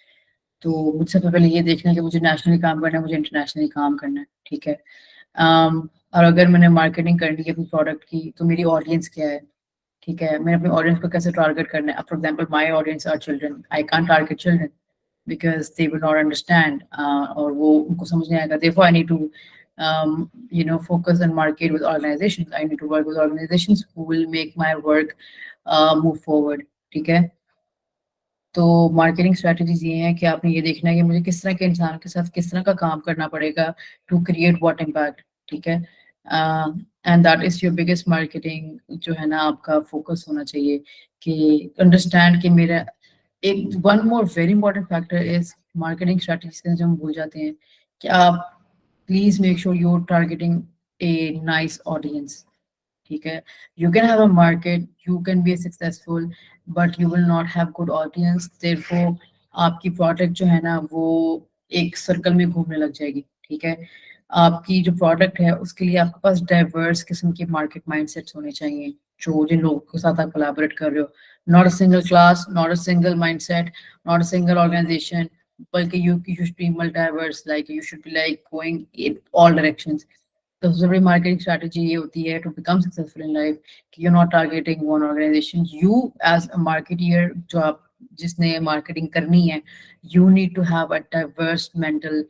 Speaker 2: तो मुझे सबसे पहले ये देखना है कि मुझे नेशनली काम करना है, मुझे इंटरनेशनली काम करना है. ठीक है. और अगर मैंने मार्केटिंग करनी है अपनी प्रोडक्ट की, तो मेरी ऑडियंस क्या है. ठीक है. मैंने अपनी ऑडियंस को कैसे टारगेट करना है. For example, my audience are children, I can't target children because they will not understand और वो उनको समझ नहीं आएगा. Therefore, I need to focus and market with organizations. I need to work with organizations who will make my work move forward. ठीक है. तो marketing strategies ये हैं कि आपने ये देखना है कि मुझे किस तरह के इंसान के साथ किस तरह का काम करना पड़ेगा टू क्रिएट व्हाट इम्पैक्ट. ठीक है. And that is your biggest marketing जो है ना, आपका फोकस होना चाहिए कि अंडरस्टैंड कि मेरा एक one more very important factor is marketing strategies के हम भूल जाते हैं कि आप please make sure you are targeting a nice audience. ठीक है. You can have a market, you can be successful, but you will not have good audience. Therefore आपकी प्रोडक्ट जो है ना वो एक सर्कल में घूमने लग जाएगी. ठीक है. आपकी जो प्रोडक्ट है उसके लिए आपके पास डाइवर्स किस्म के मार्केट माइंडसेट्स होने चाहिए, जो जिन लोगों के साथ आप कोलैबोरेट कर रहे हो. Not a single class, not a single mindset, not a single organization, बल्कि you should be multiverse, like you should be like going in all directions. तो सबसे बड़ी मार्केटिंग स्ट्रेटजी ये होती है to become successful in life कि you're not targeting one organization. You as a marketeer, जो आप जिसने मार्केटिंग करनी है, you need to have a diverse mental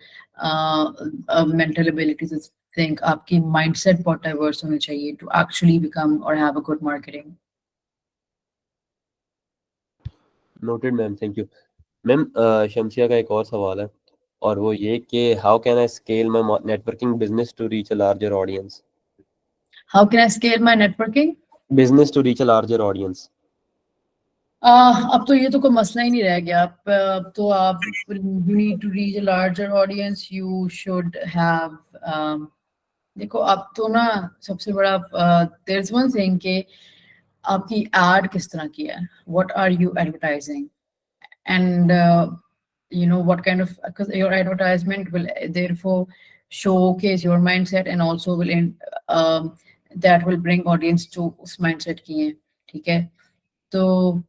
Speaker 2: abilities to think. आपकी mindset बहुत diverse होनी चाहिए to actually become or have a good marketing.
Speaker 1: Noted ma'am, thank you. Ma'am, Shamsia का एक और सवाल है और वो ये कि how can I scale my networking business to reach a larger audience.
Speaker 2: How can I scale my networking?
Speaker 1: Business to reach a larger audience.
Speaker 2: अब तो ये तो कोई मसला ही नहीं रह गया. अब तो आप you need to reach a larger audience. You should have देखो अब तो ना सबसे बड़ा there's one thing कि आपकी ad किस तरह की है, what are you advertising, and what kind of, because your advertisement will therefore showcase your mindset and also will that will bring audience to उस mindset की है, ठीक है? तो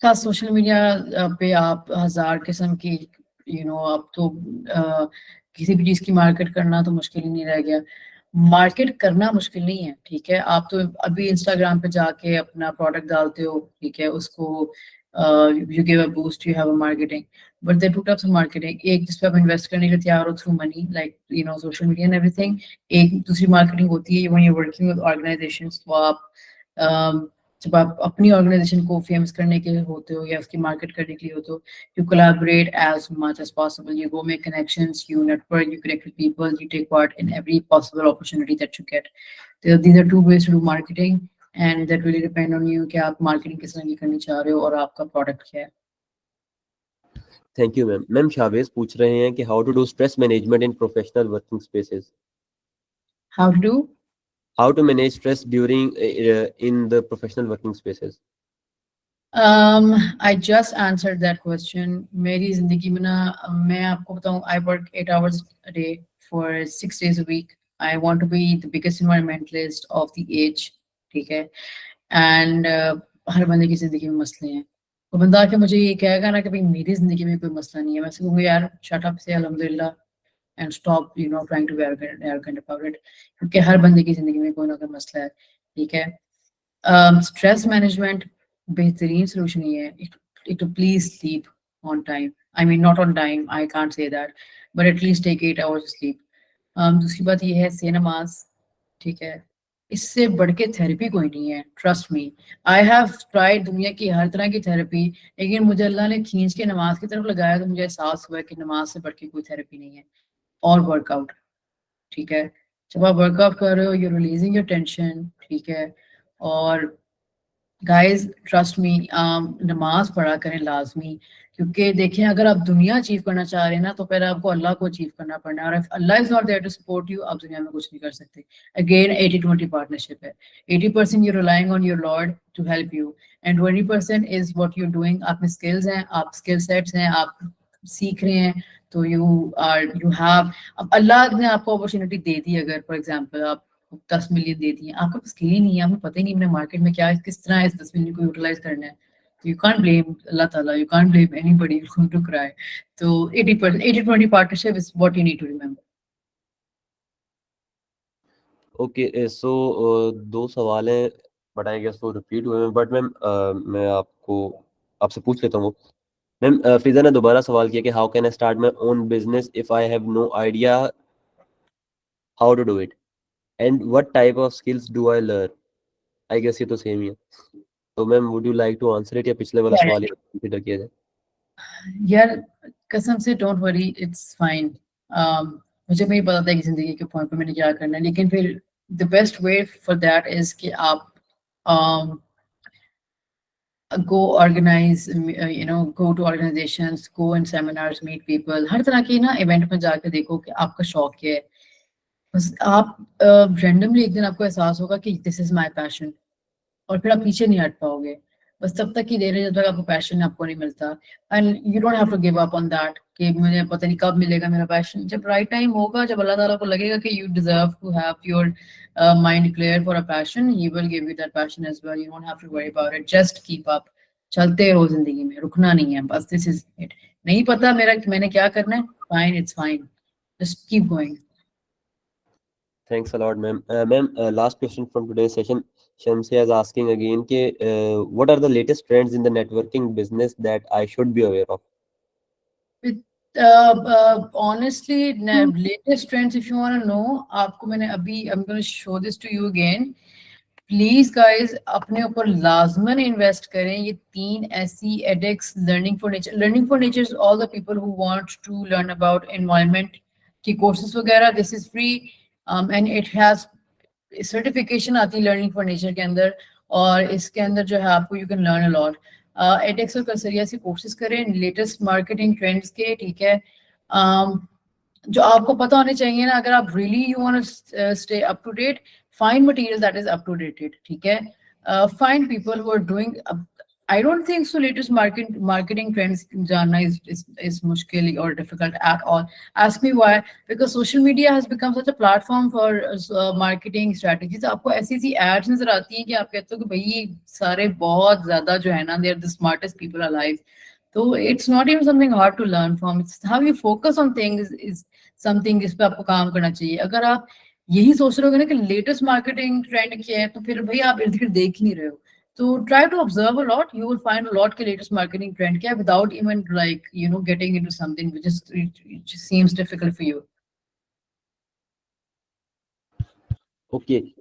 Speaker 2: का सोशल मीडिया पे आप 1000 किस्म की अब तो किसी भी चीज़ की मार्केट करना तो मुश्किल ही नहीं रह गया। मार्केट करना मुश्किल नहीं है, ठीक है? आप तो अभी इंस्टाग्राम पे जाके अपना प्रोडक्ट डालते हो, ठीक है? उसको you give a boost, you have a marketing, but they two types of marketing. एक जिस पे आप इन्वेस्ट करने के लिए तैयार हो through money, like social media and everything. एक दूसरी मार्केटिंग होती है when you working with organisations, तो आप जब आप अपनी ऑर्गेनाइजेशन को फेमस करने के लिए होते हो या उसकी मार्केट करने के लिए होते हो, you collaborate as much as possible, you go make connections, you network, you connect with people, you take part in every possible opportunity that you get. These are two ways to do marketing, and that really depend on you कि आप marketing किस तरह की करनी चाह रहे हो और आपका product क्या है।
Speaker 1: Thank you ma'am. Ma'am Shavez पूछ रहे हैं कि how to do stress management in professional working spaces.
Speaker 2: How to do?
Speaker 1: How to manage stress during in the professional working spaces?
Speaker 2: I just answered that question. मेरी जिंदगी में ना, मैं आपको बताऊं, I work 8 hours a day for 6 days a week. I want to be the biggest environmentalist of the age, ठीक है? And हर बंदे की जिंदगी में मसले हैं। तो बंदा आके मुझे ये कहेगा ना कि भाई मेरी जिंदगी में कोई मसला नहीं है, मैं कहूँगा यार शट अप से अल्हम्दुलिल्लाह and stop trying to be arrogant about it, क्योंकि हर बंदे की जिंदगी में कोई ना कोई मसला है, ठीक है? स्ट्रेस मैनेजमेंट बेहतरीन सोल्यूशन ये है to please sleep on time. I mean not on time, I can't say that, but at least take 8 hours of sleep. दूसरी बात ये है से नमाज, ठीक है? इससे बढ़ के थेरेपी कोई नहीं है, trust me. I have tried दुनिया की हर तरह की थेरेपी, लेकिन मुझे अल्लाह ने खींच के नमाज की तरफ लगाया तो मुझे एहसास हुआ कि नमाज से बढ़ के कोई थेरेपी नहीं है। और वर्कआउट, ठीक है? जब आप वर्कआउट कर रहे हो, यू रिलीजिंग योर टेंशन, ठीक है? और गाइस ट्रस्ट मी, नमाज पढ़ा करें लाजमी, क्योंकि देखें अगर आप दुनिया अचीव करना चाह रहे हैं ना, तो पहले आपको अल्लाह को अचीव करना पड़ना है, और अल्लाह is not there to support you, आप दुनिया में कुछ नहीं कर सकते। अगेन 80-20 पार्टनरशिप है। 80% you relying on your lord to help you, and 20% is what you doing. आप में स्किल्स हैं, आप स्किल सेट्स हैं, आप सीख रहे हैं, तो यू हैव, अब अल्लाह ने आपको अपॉर्चुनिटी दे दी, अगर फॉर एग्जांपल आप 10 मिलियन दे दिए, आपका पास स्किल ही नहीं है, आपको पता ही नहीं मैंने मार्केट में क्या किस तरह इस 10 मिलियन को यूटिलाइज करना है, यू कांट ब्लेम अल्लाह ताला, you can't blame anybody to cry. तो 80% 80-20 partnership is what you need to remember.
Speaker 1: Okay, so दो सवाल हैं, बट आई गेस वो रिपीट हुए हैं, बट मैम मैं आपसे पूछ लेता हूँ। मैम फिजा ने दोबारा सवाल किया कि how can I start my own business if I have no idea how to do it and what type of skills do I learn. I guess ये तो सेम ही है। तो ma'am would you like to answer it या पिछले वाला सवाल ही consider किया जाए?
Speaker 2: यार कसम से डोंट वरी, इट्स फाइन। मुझे नहीं पता था कि जिंदगी के पॉइंट पे मैंने क्या करना है, लेकिन फिर the best way for that is कि आप go organize, go to organizations, go in seminars, meet people, हर तरह की ना इवेंट में जाके देखो कि आपका शौक क्या है। बस आप randomly एक दिन आपको एहसास होगा कि this is my passion, और फिर आप पीछे नहीं हट पाओगे। बस तब तक ही दे रहे जब तक आपको पैशन आपको नहीं मिलता, and you don't have to give up on that कि मुझे पता नहीं कब मिलेगा मेरा पैशन। जब राइट टाइम होगा, जब अल्लाह ताला को लगेगा कि you deserve to have your mind clear for a passion, he will give you that passion as well. You don't have to worry about it, just keep up. चलते रहो जिंदगी में, रुकना नहीं है, बस दिस इज इट। नहीं पता मैंने क्या करना है, fine, it's fine, just keep going.
Speaker 1: Thanks a lot, ma'am. Ma'am, last question from today's session. Shamsia is asking again, what are the latest trends in the networking business that I should be aware of?
Speaker 2: Honestly, latest trends, if you want to know, आपको मैंने अभी, I'm going to show this to you again. Please guys अपने ऊपर लाजमन invest करें। ये 3 ऐसी edX, learning for nature, all the people who want to learn about environment की कोर्सेज वगैरह, this is free and it has certification आती है लर्निंग फॉर नेचर के अंदर, और इसके अंदर जो है आपको you can learn a lot. edX और कर्सरिया से कोर्सेज करें लेटेस्ट मार्केटिंग ट्रेंड्स के, ठीक है? जो आपको पता होने चाहिए ना, अगर आप really you want to stay up to date, find material that is up to date, ठीक है? Find people who are doing I don't think so. Latest marketing trends जानना is मुश्किल or difficult at all. Ask me why. Because social media has become such a platform for marketing strategies. आपको ऐसी ऐसी ads नजर आती हैं कि आप कहते हो कि भाई ये सारे बहुत ज़्यादा जो है ना, they are the smartest people alive. So it's not even something hard to learn from. It's how you focus on things is something जिस पे आपको काम करना चाहिए. अगर आप यही सोच रहे हो ना कि लेटेस्ट मार्केटिंग ट्रेंड क्या है, तो फिर भाई आप इर्द गिर्द देख नहीं रहे हो. So try to observe a lot. You will find a lot के latest marketing trend क्या है without even like getting into something which is it just seems difficult for you.
Speaker 1: Okay,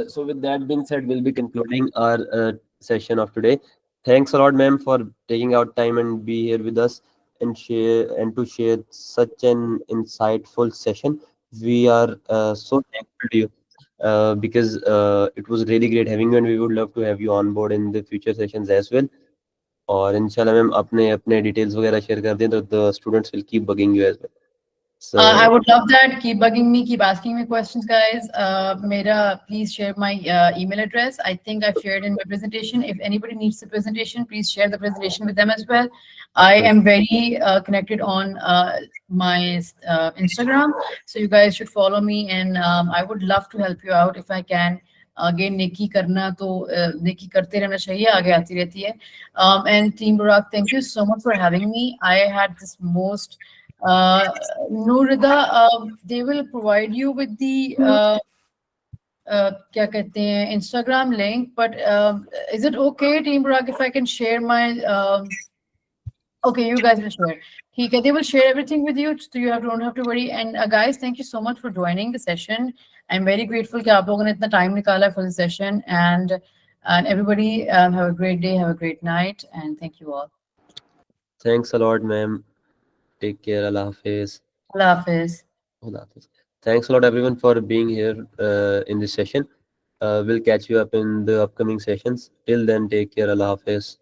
Speaker 1: so with that being said, we'll be concluding our session of today. Thanks a lot, ma'am, for taking out time and be here with us and to share such an insightful session. We are so thankful to you because it was really great having you, and we would love to have you on board in the future sessions as well. और इंशाल्लाह ma'am अपने अपने details वगैरह share कर दें तो the students will keep bugging you as well.
Speaker 2: I would love that. Keep bugging me. Keep asking me questions, guys. Mera, please share my email address. I think I've shared in my presentation. If anybody needs the presentation, please share the presentation with them as well. I am very connected on my Instagram, so you guys should follow me. And I would love to help you out if I can. Again, नेकी करना तो नेकी करते रहना चाहिए, आगे आती रहती है. And Team Burak, thank you so much for having me. I had this most Nurida, they will provide you with the क्या कहते हैं Instagram link, but is it okay, Team Burak, if I can share my okay, you guys will share. They will share everything with you, so you don't have to worry. And guys, thank you so much for joining the session. I'm very grateful कि आप लोगों ने इतना time निकाला for the session, and everybody have a great day, have a great night, and thank you all.
Speaker 1: Thanks a lot, ma'am. Take care. Allah Hafiz.
Speaker 2: Allah Hafiz.
Speaker 1: Allah Hafiz. Thanks a lot, everyone, for being here in this session. We'll catch you up in the upcoming sessions. Till then, take care. Allah Hafiz.